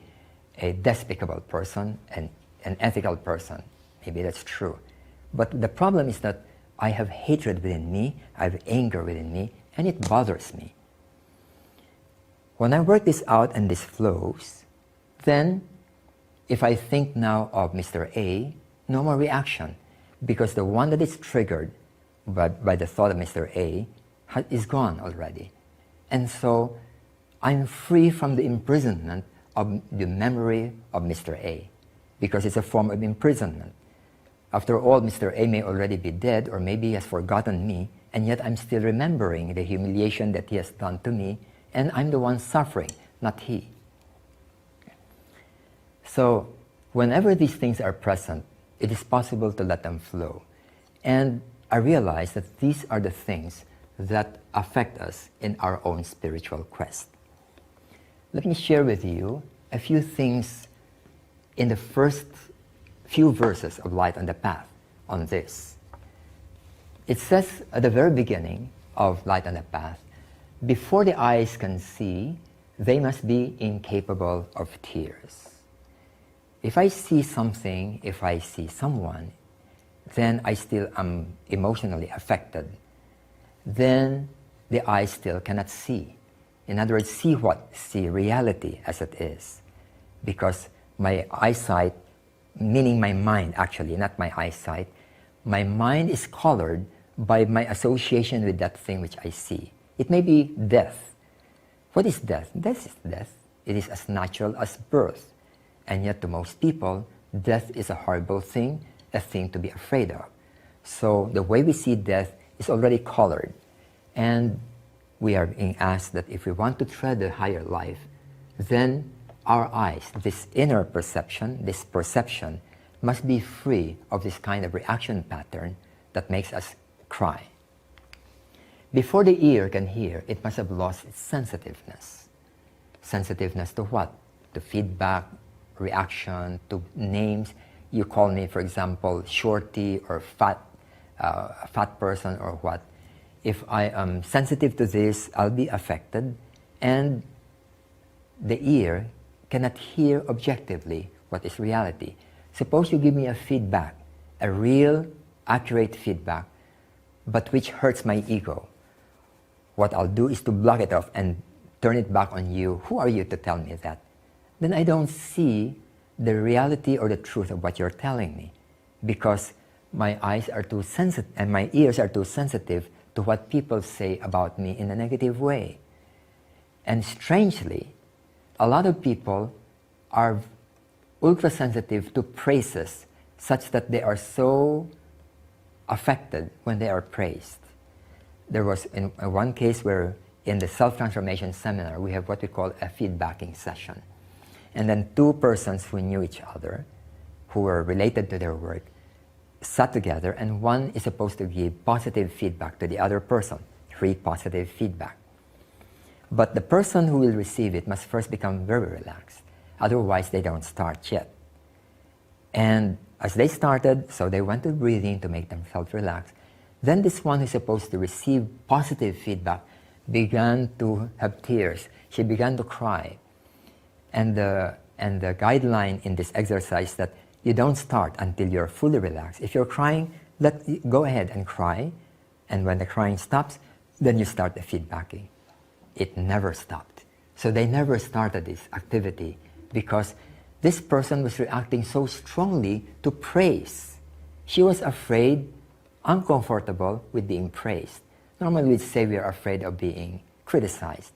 despicable person and an ethical person. Maybe that's true. But the problem is that I have hatred within me, I have anger within me, and it bothers me. When I work this out and this flows, then if I think now of Mr. A, no more reaction, because the one that is triggered by the thought of Mr. A is gone already. And so I'm free from the imprisonment of the memory of Mr. A, because it's a form of imprisonment. After all, Mr. A may already be dead, or maybe he has forgotten me, and yet I'm still remembering the humiliation that he has done to me, and I'm the one suffering, not he. So whenever these things are present, it is possible to let them flow. And I realize that these are the things that affect us in our own spiritual quest. Let me share with you a few things in the first few verses of Light on the Path on this. It says at the very beginning of Light on the Path, before the eyes can see, they must be incapable of tears. If I see something, if I see someone, then I still am emotionally affected. Then the eyes still cannot see. In other words, see what? See reality as it is. Because my eyesight, meaning my mind actually, not my eyesight, my mind is colored by my association with that thing which I see. It may be death. What is death? Death is death. It is as natural as birth. And yet to most people, death is a horrible thing, a thing to be afraid of. So the way we see death is already colored. And we are being asked that if we want to tread a higher life, then our eyes, this inner perception, this perception, must be free of this kind of reaction pattern that makes us cry. Before the ear can hear, it must have lost its sensitiveness. Sensitiveness to what? To feedback, reaction, to names. You call me, for example, shorty or fat a fat person or what. If I am sensitive to this, I'll be affected, and the ear cannot hear objectively what is reality. Suppose you give me a feedback, a real, accurate feedback, but which hurts my ego. What I'll do is to block it off and turn it back on you. Who are you to tell me that? Then I don't see the reality or the truth of what you're telling me, because my eyes are too sensitive and my ears are too sensitive to what people say about me in a negative way. And strangely, a lot of people are ultra sensitive to praises, such that they are so affected when they are praised. There was in one case where in the self-transformation seminar we have what we call a feedbacking session. And then two persons who knew each other, who were related to their work, sat together, and one is supposed to give positive feedback to the other person, free positive feedback. But the person who will receive it must first become very relaxed. Otherwise, they don't start yet. And as they started, so they went to breathing to make themselves relax. Then this one who's supposed to receive positive feedback began to have tears. She began to cry. And the guideline in this exercise that you don't start until you're fully relaxed. If you're crying, go ahead and cry. And when the crying stops, then you start the feedbacking. It never stopped. So they never started this activity because this person was reacting so strongly to praise. She was afraid, uncomfortable with being praised. Normally we'd say we are afraid of being criticized.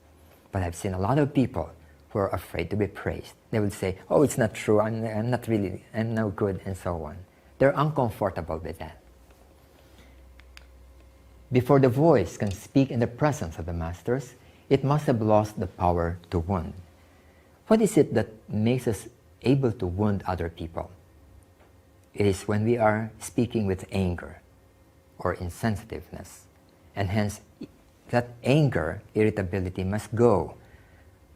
But I've seen a lot of people who are afraid to be praised. They would say, oh, it's not true, I'm no good, and so on. They're uncomfortable with that. Before the voice can speak in the presence of the masters, it must have lost the power to wound. What is it that makes us able to wound other people? It is when we are speaking with anger or insensitiveness. And hence, that anger, irritability must go.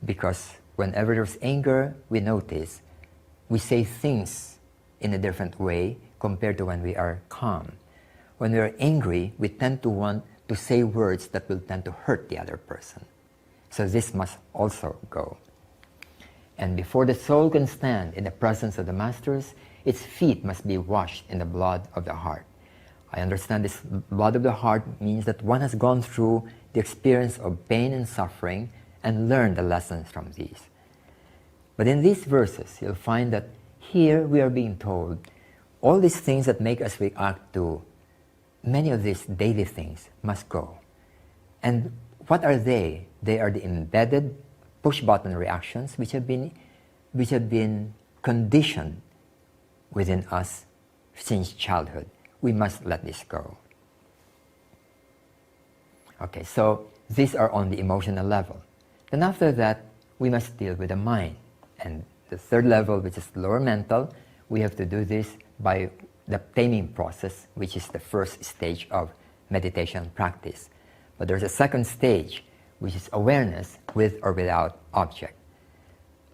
Because whenever there's anger, we notice we say things in a different way compared to when we are calm. When we are angry, we tend to want to say words that will tend to hurt the other person. So this must also go. And before the soul can stand in the presence of the masters, its feet must be washed in the blood of the heart. I understand this blood of the heart means that one has gone through the experience of pain and suffering and learned the lessons from these. But in these verses, you'll find that here we are being told all these things that make us react to many of these daily things must go. And what are they? They are the embedded push-button reactions which have been conditioned within us since childhood. We must let this go. Okay, so these are on the emotional level. Then after that, we must deal with the mind. And the third level, which is lower mental, we have to do this by the taming process, which is the first stage of meditation practice. But there's a second stage, which is awareness with or without object.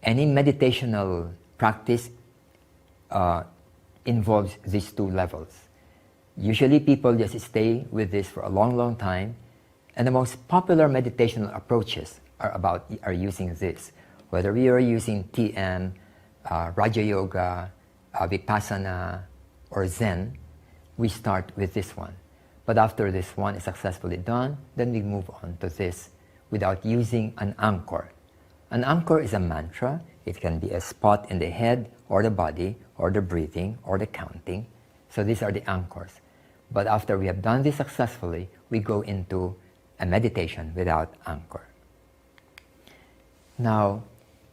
Any meditational practice involves these two levels. Usually people just stay with this for a long, long time, and the most popular meditational approaches are using this. Whether we are using TM, Raja Yoga, Vipassana, or Zen, we start with this one. But after this one is successfully done, then we move on to this without using an anchor. An anchor is a mantra. It can be a spot in the head or the body or the breathing or the counting. So these are the anchors. But after we have done this successfully, we go into a meditation without anchor. Now,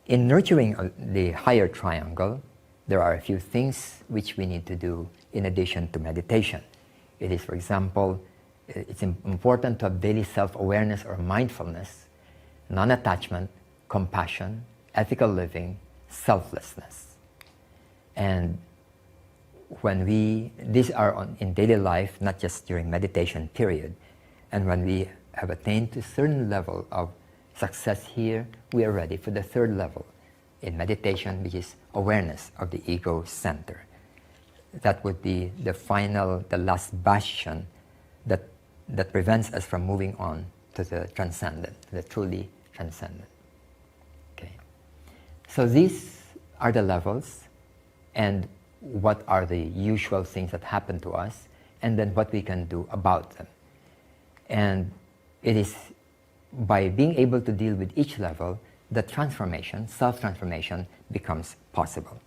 in nurturing the higher triangle, there are a few things which we need to do in addition to meditation. It is, for example, it's important to have daily self-awareness or mindfulness, non-attachment, compassion, ethical living, selflessness. And when these are in daily life, not just during meditation period, and when we have attained to a certain level of success here, we are ready for the third level in meditation, which is awareness of the ego center. that would be the final, the last bastion that prevents us from moving on to the transcendent, the truly transcendent. Okay. So these are the levels, and what are the usual things that happen to us, and then what we can do about them. And it is by being able to deal with each level that transformation, self-transformation, becomes possible.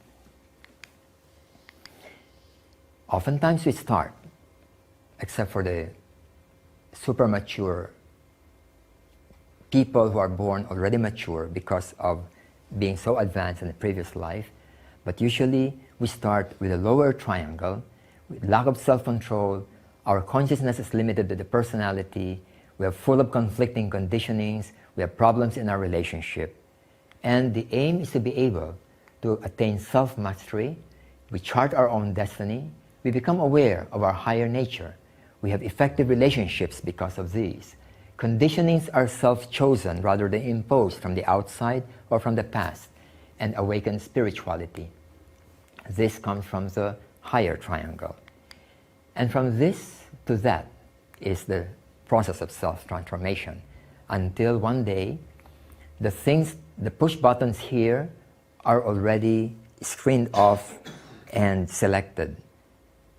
Oftentimes we start, except for the super mature people who are born already mature because of being so advanced in the previous life, but usually we start with a lower triangle, with lack of self-control, our consciousness is limited to the personality, we are full of conflicting conditionings, we have problems in our relationship, and the aim is to be able to attain self-mastery. We chart our own destiny, we become aware of our higher nature, we have effective relationships because of these. Conditionings are self-chosen rather than imposed from the outside or from the past, and awaken spirituality. This comes from the higher triangle. And from this to that is the process of self-transformation, until one day the things, the push buttons here are already screened off and selected,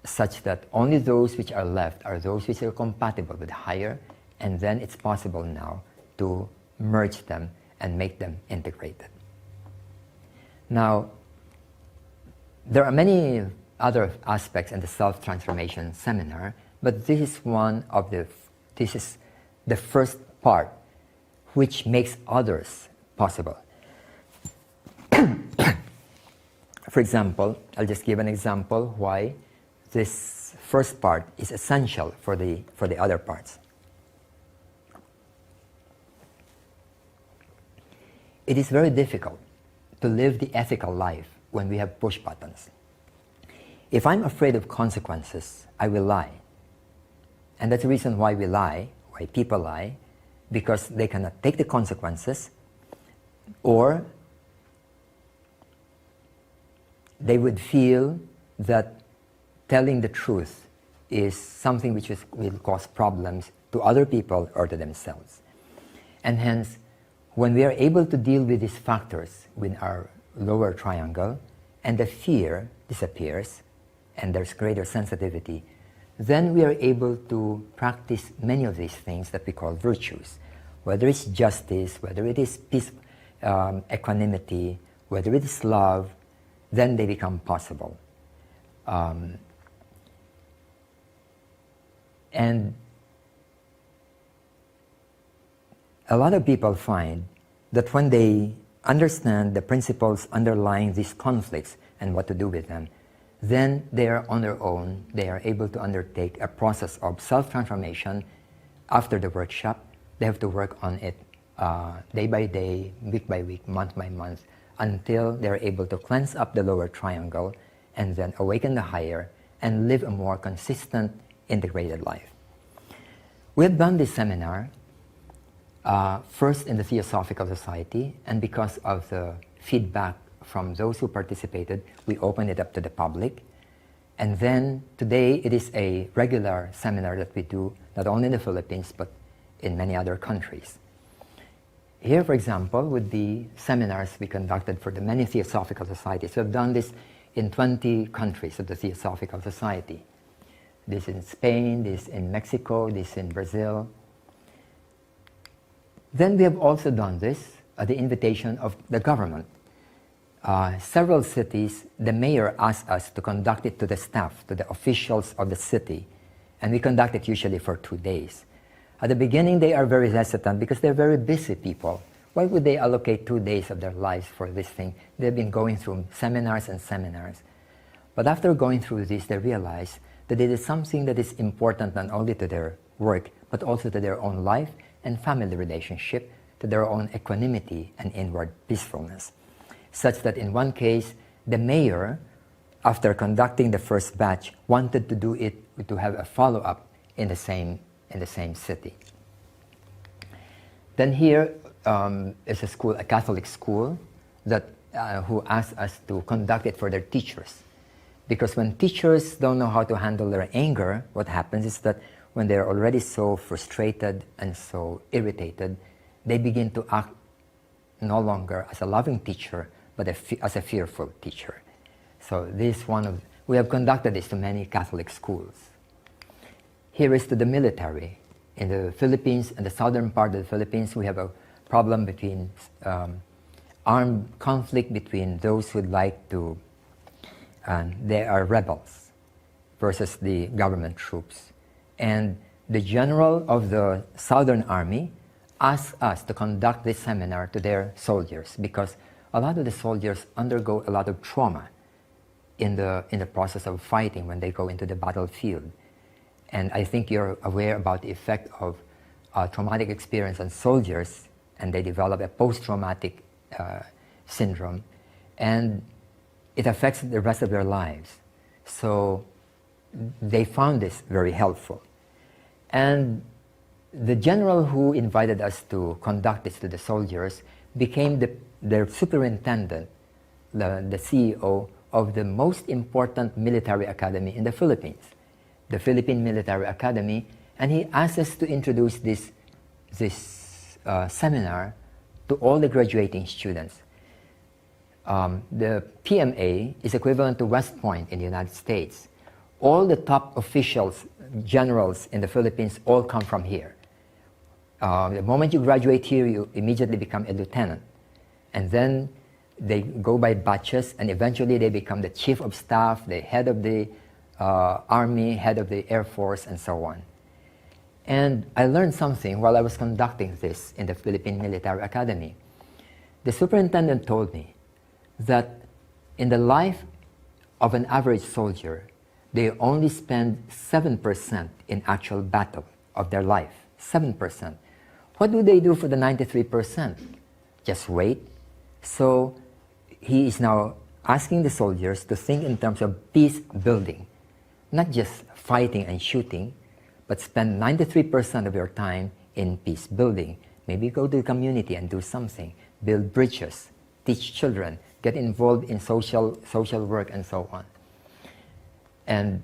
such that only those which are left are those which are compatible with higher, and then it's possible now to merge them and make them integrated. Now, there are many other aspects in the self-transformation seminar, but this is this is the first part which makes others possible. For example, I'll just give an example why this first part is essential for the other parts. It is very difficult to live the ethical life when we have push buttons. If I'm afraid of consequences, I will lie. And that's the reason why we lie, why people lie, because they cannot take the consequences, or they would feel that telling the truth is something which will cause problems to other people or to themselves. And hence, when we are able to deal with these factors with our lower triangle, and the fear disappears, and there's greater sensitivity, then we are able to practice many of these things that we call virtues. Whether it's justice, whether it is peace, equanimity, whether it is love, then they become possible. And a lot of people find that when they understand the principles underlying these conflicts and what to do with them, then they are on their own, they are able to undertake a process of self-transformation. After the workshop, they have to work on it day by day, week by week, month by month, until they're able to cleanse up the lower triangle and then awaken the higher and live a more consistent, integrated life. We have done this seminar first in the Theosophical Society, and because of the feedback from those who participated, we opened it up to the public. And then today it is a regular seminar that we do not only in the Philippines but in many other countries. Here, for example, would be seminars we conducted for the many Theosophical Societies. We've done this in 20 countries of the Theosophical Society. This in Spain, this in Mexico, this in Brazil. Then we have also done this at the invitation of the government. Several cities, the mayor asked us to conduct it to the staff, to the officials of the city, and we conduct it usually for 2 days. At the beginning, they are very hesitant because they're very busy people. Why would they allocate 2 days of their lives for this thing? They've been going through seminars and seminars. But after going through this, they realize that it is something that is important not only to their work, but also to their own life and family relationship, to their own equanimity and inward peacefulness. Such that in one case, the mayor, after conducting the first batch, wanted to do it, to have a follow-up in the same city. Then here is a school, a Catholic school, that who asked us to conduct it for their teachers. Because when teachers don't know how to handle their anger, what happens is that when they're already so frustrated and so irritated, they begin to act no longer as a loving teacher, but as a fearful teacher. So we have conducted this to many Catholic schools. Here is to the military. In the Philippines, in the southern part of the Philippines, we have a problem between armed conflict between those who would like to, they are rebels, versus the government troops. And the general of the Southern Army asked us to conduct this seminar to their soldiers, because a lot of the soldiers undergo a lot of trauma in the process of fighting when they go into the battlefield. And I think you're aware about the effect of traumatic experience on soldiers, and they develop a post-traumatic syndrome, and it affects the rest of their lives. So they found this very helpful. And the general who invited us to conduct this to the soldiers became their superintendent, the CEO of the most important military academy in the Philippines, the Philippine Military Academy, and he asked us to introduce this seminar to all the graduating students. The PMA is equivalent to West Point in the United States. All the top officials, generals in the Philippines, all come from here. The moment you graduate here, you immediately become a lieutenant. And then they go by batches, and eventually they become the chief of staff, the head of the Army, head of the Air Force, and so on. And I learned something while I was conducting this in the Philippine Military Academy. The superintendent told me that in the life of an average soldier, they only spend 7% in actual battle of their life. 7%. What do they do for the 93%? Just wait. So he is now asking the soldiers to think in terms of peace building, not just fighting and shooting, but spend 93% of your time in peace building. Maybe go to the community and do something, build bridges, teach children, get involved in social work, and so on. And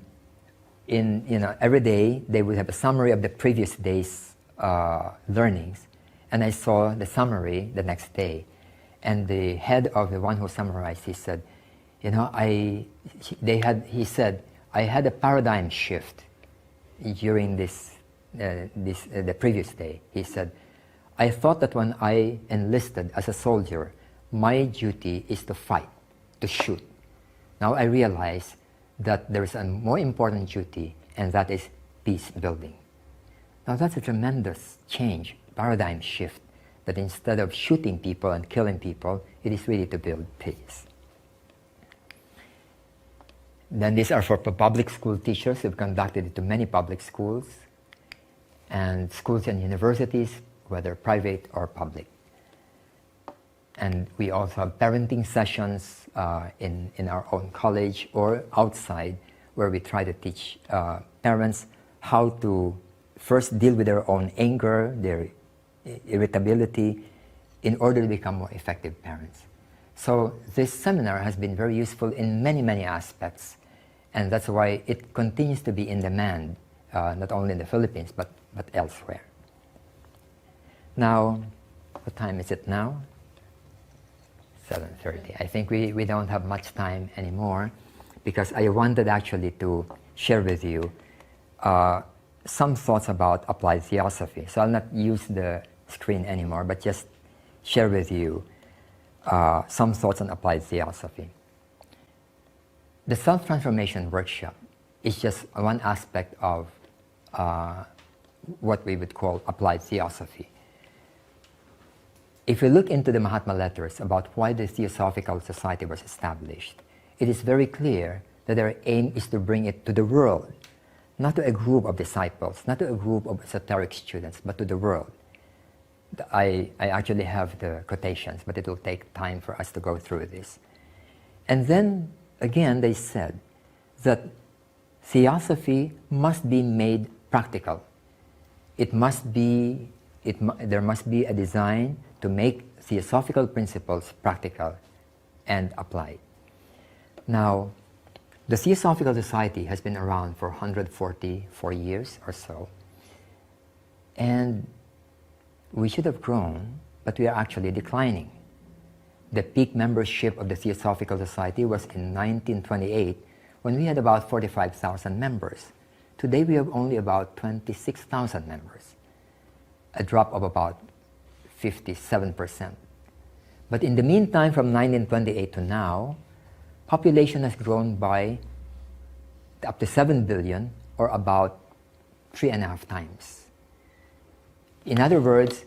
every day they would have a summary of the previous day's learnings, and I saw the summary the next day. And the head of the one who summarized, he said, he said, I had a paradigm shift during the previous day. He said, I thought that when I enlisted as a soldier, my duty is to fight, to shoot. Now I realize that there is a more important duty, and that is peace building. Now that's a tremendous change, paradigm shift, that instead of shooting people and killing people, it is really to build peace. Then these are for public school teachers. We've conducted it to many public schools and schools and universities, whether private or public. And we also have parenting sessions in our own college or outside, where we try to teach parents how to first deal with their own anger, their irritability, in order to become more effective parents. So this seminar has been very useful in many, many aspects, and that's why it continues to be in demand, not only in the Philippines, but elsewhere. Now, what time is it now? 7:30. I think we don't have much time anymore, because I wanted actually to share with you some thoughts about applied theosophy. So I'll not use the screen anymore, but just share with you some thoughts on applied theosophy. The self-transformation workshop is just one aspect of what we would call applied theosophy. If we look into the Mahatma letters about why the Theosophical Society was established, it is very clear that their aim is to bring it to the world, not to a group of disciples, not to a group of esoteric students, but to the world. I actually have the quotations, but it will take time for us to go through this. And then, again, they said that theosophy must be made practical. There must be a design to make theosophical principles practical and applied. Now, The Theosophical Society has been around for 144 years or so. And we should have grown, but we are actually declining. The peak membership of the Theosophical Society was in 1928, when we had about 45,000 members. Today we have only about 26,000 members, a drop of about 57%. But in the meantime, from 1928 to now, population has grown by up to 7 billion, or about 3.5 times. In other words,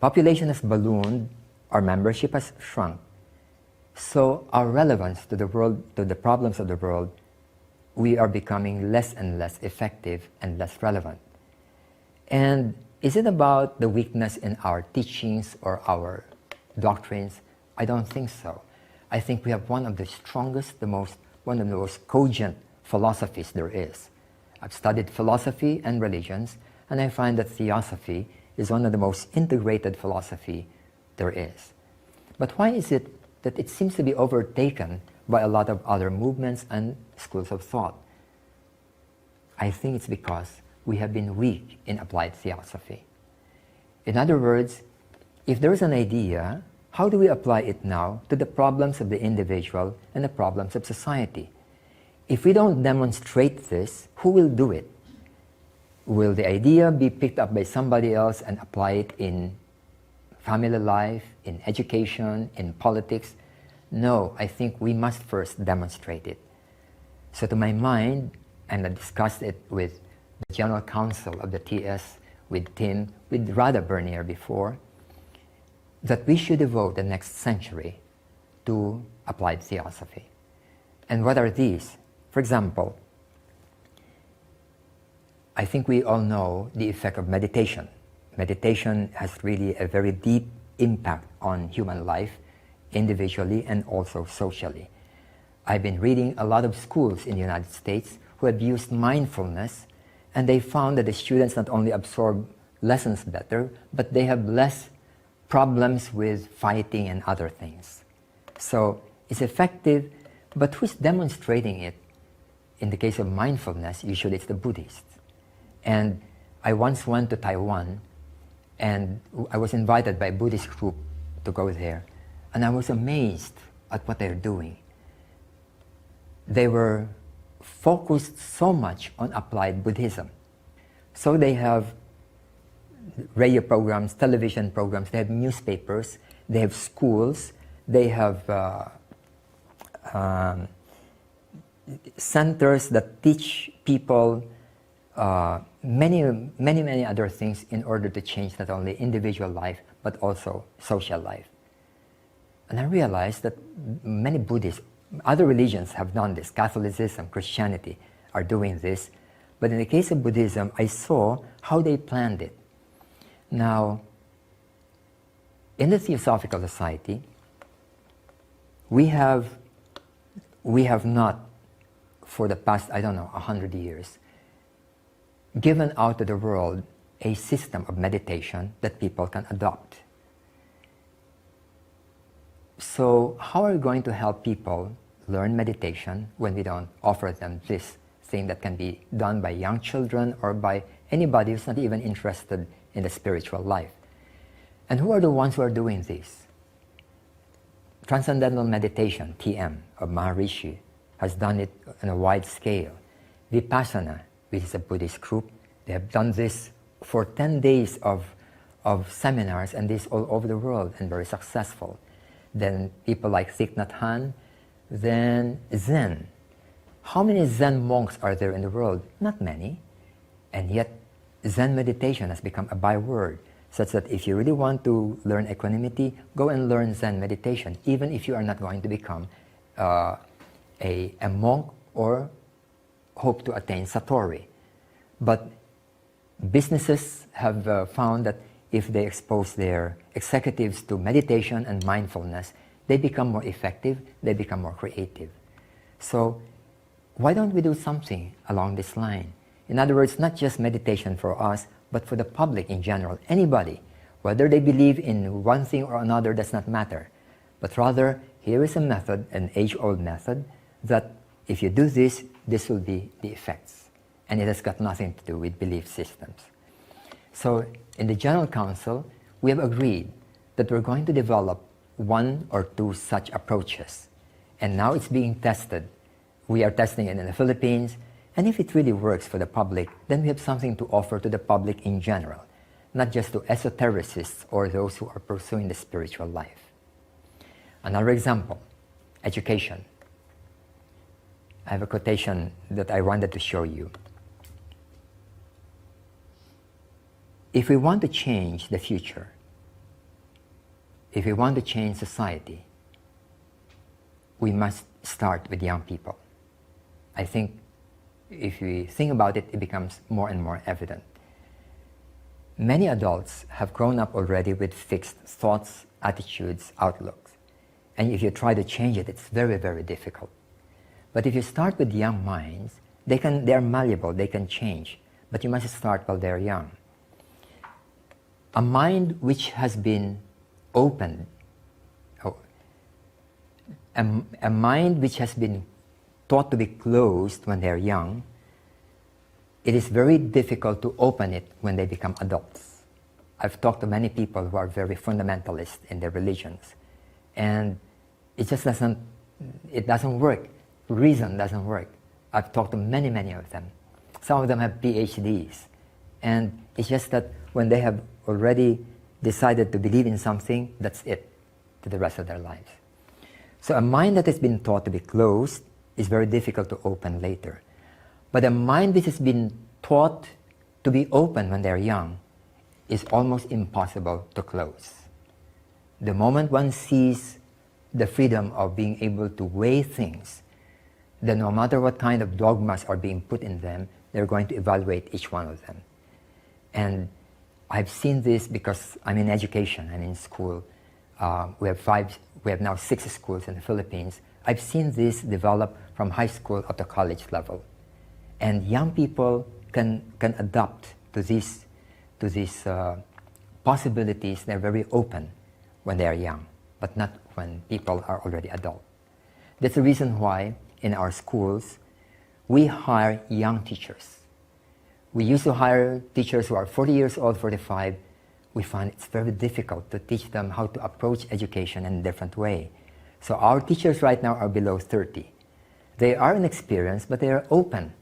population has ballooned, our membership has shrunk. So our relevance to the world, to the problems of the world, we are becoming less and less effective and less relevant. And is it about the weakness in our teachings or our doctrines? I don't think so. I think we have one of the strongest, one of the most cogent philosophies there is. I've studied philosophy and religions, and I find that theosophy is one of the most integrated philosophy there is. But why is it that it seems to be overtaken by a lot of other movements and schools of thought? I think it's because we have been weak in applied theosophy. In other words, if there is an idea, how do we apply it now to the problems of the individual and the problems of society? If we don't demonstrate this, who will do it? Will the idea be picked up by somebody else and apply it in family life, in education, in politics? No, I think we must first demonstrate it. So to my mind, and I discussed it with the General Council of the TS, with Tim, with Radha Bernier before, that we should devote the next century to applied theosophy. And what are these? For example, I think we all know the effect of meditation. Meditation has really a very deep impact on human life, individually and also socially. I've been reading a lot of schools in the United States who have used mindfulness, and they found that the students not only absorb lessons better, but they have less problems with fighting and other things. So it's effective, but who's demonstrating it? In the case of mindfulness, usually it's the Buddhists. And I once went to Taiwan, and I was invited by a Buddhist group to go there. And I was amazed at what they're doing. They were focused so much on applied Buddhism. So they have radio programs, television programs, they have newspapers, they have schools, they have centers that teach people many other things in order to change not only individual life, but also social life. And I realized that many Buddhists, other religions have done this. Catholicism, Christianity are doing this. But in the case of Buddhism, I saw how they planned it. Now, in the Theosophical Society, we have not, for the past, 100 years, given out to the world a system of meditation that people can adopt. So how are we going to help people learn meditation when we don't offer them this thing that can be done by young children or by anybody who's not even interested in the spiritual life? And who are the ones who are doing this? Transcendental Meditation, TM, of Maharishi, has done it on a wide scale. Vipassana, which is a Buddhist group, they have done this for 10 days of seminars, and this all over the world, and very successful. Then people like Thich Nhat Hanh, then Zen. How many Zen monks are there in the world? Not many. And yet Zen meditation has become a byword, such that if you really want to learn equanimity, go and learn Zen meditation, even if you are not going to become a monk or hope to attain Satori. But businesses have found that if they expose their executives to meditation and mindfulness, they become more effective, they become more creative. So why don't we do something along this line? In other words, not just meditation for us, but for the public in general, anybody. Whether they believe in one thing or another does not matter. But rather, here is a method, an age-old method, that if you do this, this will be the effects. And it has got nothing to do with belief systems. So in the General Council, we have agreed that we're going to develop 1 or 2 such approaches. And now it's being tested. We are testing it in the Philippines, and if it really works for the public, then we have something to offer to the public in general, not just to esotericists or those who are pursuing the spiritual life. Another example, education. I have a quotation that I wanted to show you. If we want to change the future, if we want to change society, we must start with young people. I think if we think about it, it becomes more and more evident. Many adults have grown up already with fixed thoughts, attitudes, outlooks. And if you try to change it, it's very, very difficult. But if you start with young minds, they are malleable, they can change. But you must start while they're young. A mind which has been opened, a mind which has been taught to be closed when they're young, it is very difficult to open it when they become adults. I've talked to many people who are very fundamentalist in their religions, and it just doesn't work. Reason doesn't work. I've talked to many, many of them. Some of them have PhDs, and it's just that when they have already decided to believe in something, that's it to the rest of their lives. So a mind that has been taught to be closed is very difficult to open later. But a mind which has been taught to be open when they're young is almost impossible to close. The moment one sees the freedom of being able to weigh things, then no matter what kind of dogmas are being put in them, they're going to evaluate each one of them. And I've seen this because I'm in education, I'm in school. We have now 6 schools in the Philippines. I've seen this develop from high school up to college level. And young people can adapt to these possibilities. They're very open when they are young, but not when people are already adult. That's the reason why in our schools we hire young teachers. We used to hire teachers who are 40 years old, 45. We find it's very difficult to teach them how to approach education in a different way. So our teachers right now are below 30. They are inexperienced, but they are open.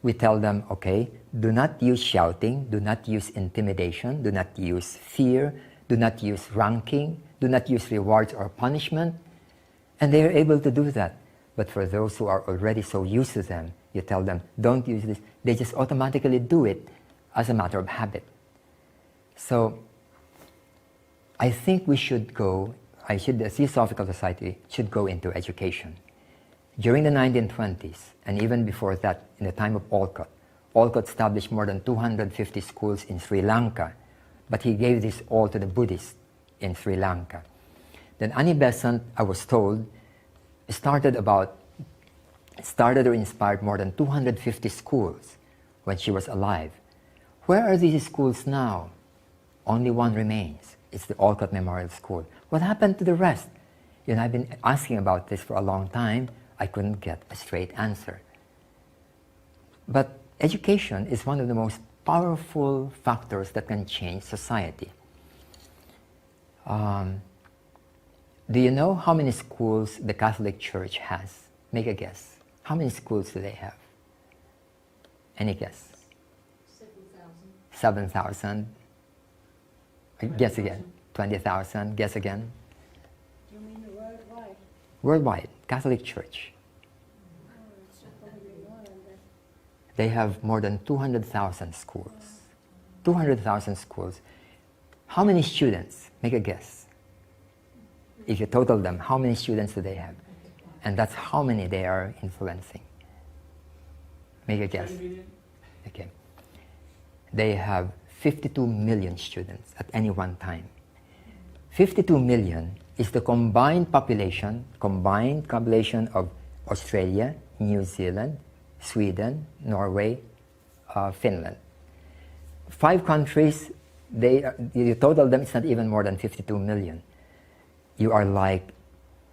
We tell them, okay, do not use shouting, do not use intimidation, do not use fear, do not use ranking, do not use rewards or punishment. And they are able to do that. But for those who are already so used to them, you tell them, don't use this. They just automatically do it as a matter of habit. So I think we should the Theosophical Society should go into education. During the 1920s, and even before that, in the time of Olcott established more than 250 schools in Sri Lanka, but he gave this all to the Buddhists in Sri Lanka. Then Annie Besant, I was told, started or inspired more than 250 schools when she was alive. Where are these schools now? Only one remains. It's the Olcott Memorial School. What happened to the rest? I've been asking about this for a long time. I couldn't get a straight answer. But education is one of the most powerful factors that can change society. Do you know how many schools the Catholic Church has? Make a guess. How many schools do they have? Any guess? 7,000. 7,000. Guess again. 20,000. Guess again. You mean worldwide? Worldwide, Catholic Church. They have more than 200,000 schools. 200,000 schools. How many students? Make a guess. If you total them, how many students do they have? And that's how many they are influencing. Make a guess. Okay. They have 52 million students at any one time. 52 million is the combined population of Australia, New Zealand, Sweden, Norway, Finland. 5 countries, you total them, it's not even more than 52 million. You are like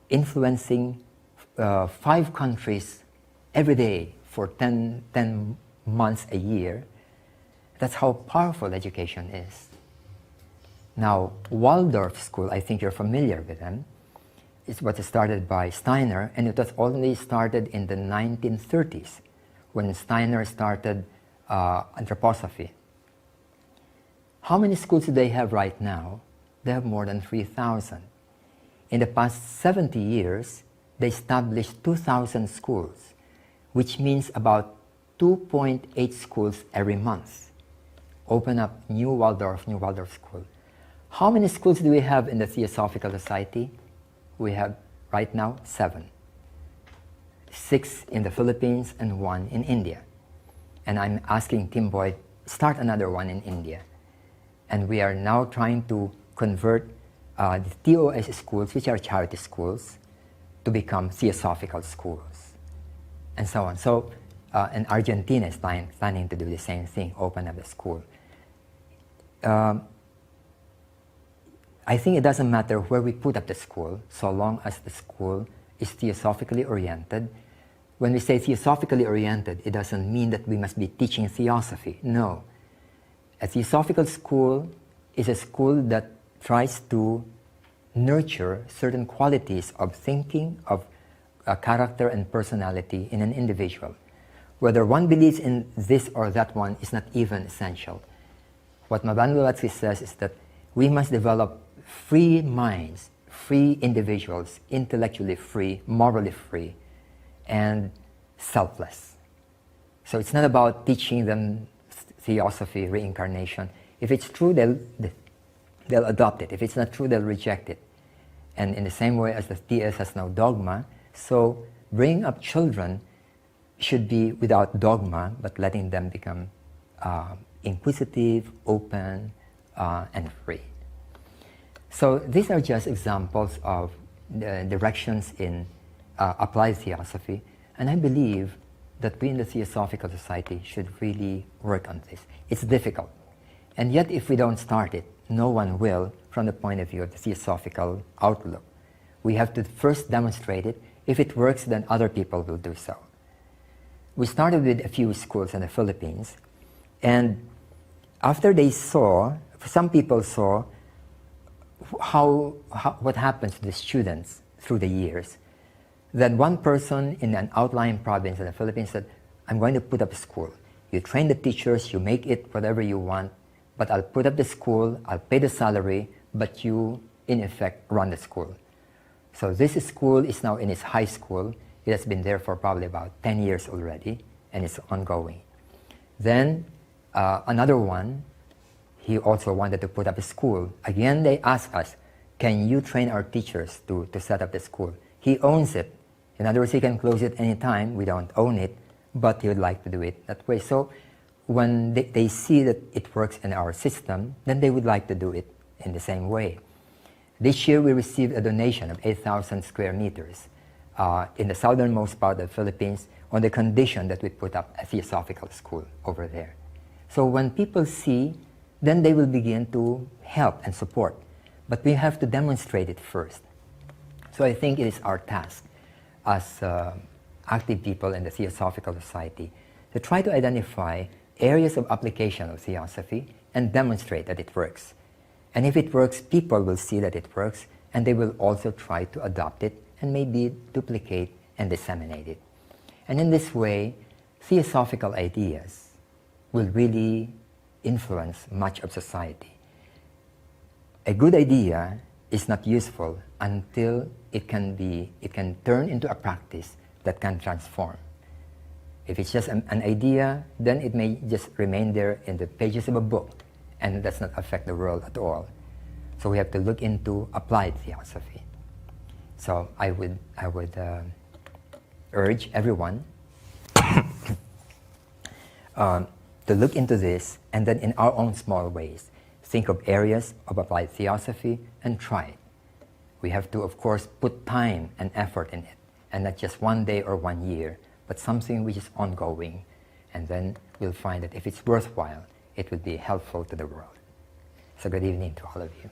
influencing 5 countries every day for 10 months a year, that's how powerful education is. Now, Waldorf School, I think you're familiar with them. It's what was started by Steiner, and it was only started in the 1930s when Steiner started anthroposophy. How many schools do they have right now? They have more than 3,000. In the past 70 years, they established 2,000 schools, which means about 2.8 schools every month. Open up new Waldorf School. How many schools do we have in the Theosophical Society? We have right now 7. 6 in the Philippines and 1 in India. And I'm asking Tim Boyd, start another one in India. And we are now trying to convert the TOS schools, which are charity schools, to become Theosophical schools, and so on. So, and Argentina is planning to do the same thing, open up the school. I think it doesn't matter where we put up the school, so long as the school is theosophically oriented. When we say theosophically oriented, it doesn't mean that we must be teaching theosophy. No. A theosophical school is a school that tries to nurture certain qualities of thinking, of character and personality in an individual. Whether one believes in this or that one is not even essential. What Maban Blavatsky says is that we must develop free minds, free individuals, intellectually free, morally free, and selfless. So it's not about teaching them theosophy, reincarnation. If it's true, they'll adopt it. If it's not true, they'll reject it. And in the same way as the TS has no dogma, so bringing up children should be without dogma, but letting them become inquisitive, open, and free. So these are just examples of the directions in applied theosophy, and I believe that we in the Theosophical Society should really work on this. It's difficult, and yet if we don't start it, no one will from the point of view of the theosophical outlook. We have to first demonstrate it. If it works, then other people will do so. We started with a few schools in the Philippines, and after they saw, some people saw what happens to the students through the years, then one person in an outlying province in the Philippines said, I'm going to put up a school. You train the teachers, you make it whatever you want, but I'll put up the school, I'll pay the salary, but you, in effect, run the school. So this school is now in its high school. It has been there for probably about 10 years already, and it's ongoing. Then another one, he also wanted to put up a school. Again, they asked us, can you train our teachers to set up the school? He owns it. In other words, he can close it anytime. We don't own it, but he would like to do it that way. So when they see that it works in our system, then they would like to do it in the same way. This year, we received a donation of 8,000 square meters in the southernmost part of the Philippines on the condition that we put up a theosophical school over there. So when people see, then they will begin to help and support. But we have to demonstrate it first. So I think it is our task as active people in the Theosophical Society to try to identify areas of application of theosophy and demonstrate that it works. And if it works, people will see that it works, and they will also try to adopt it and maybe duplicate and disseminate it. And in this way, theosophical ideas will really influence much of society. A good idea is not useful until it can turn into a practice that can transform. If it's just an idea, then it may just remain there in the pages of a book, and does not affect the world at all. So we have to look into applied theosophy. So I would urge everyone to look into this, and then in our own small ways, think of areas of applied theosophy and try it. We have to, of course, put time and effort in it, and not just one day or 1 year, but something which is ongoing, and then we'll find that if it's worthwhile, it will be helpful to the world. So good evening to all of you.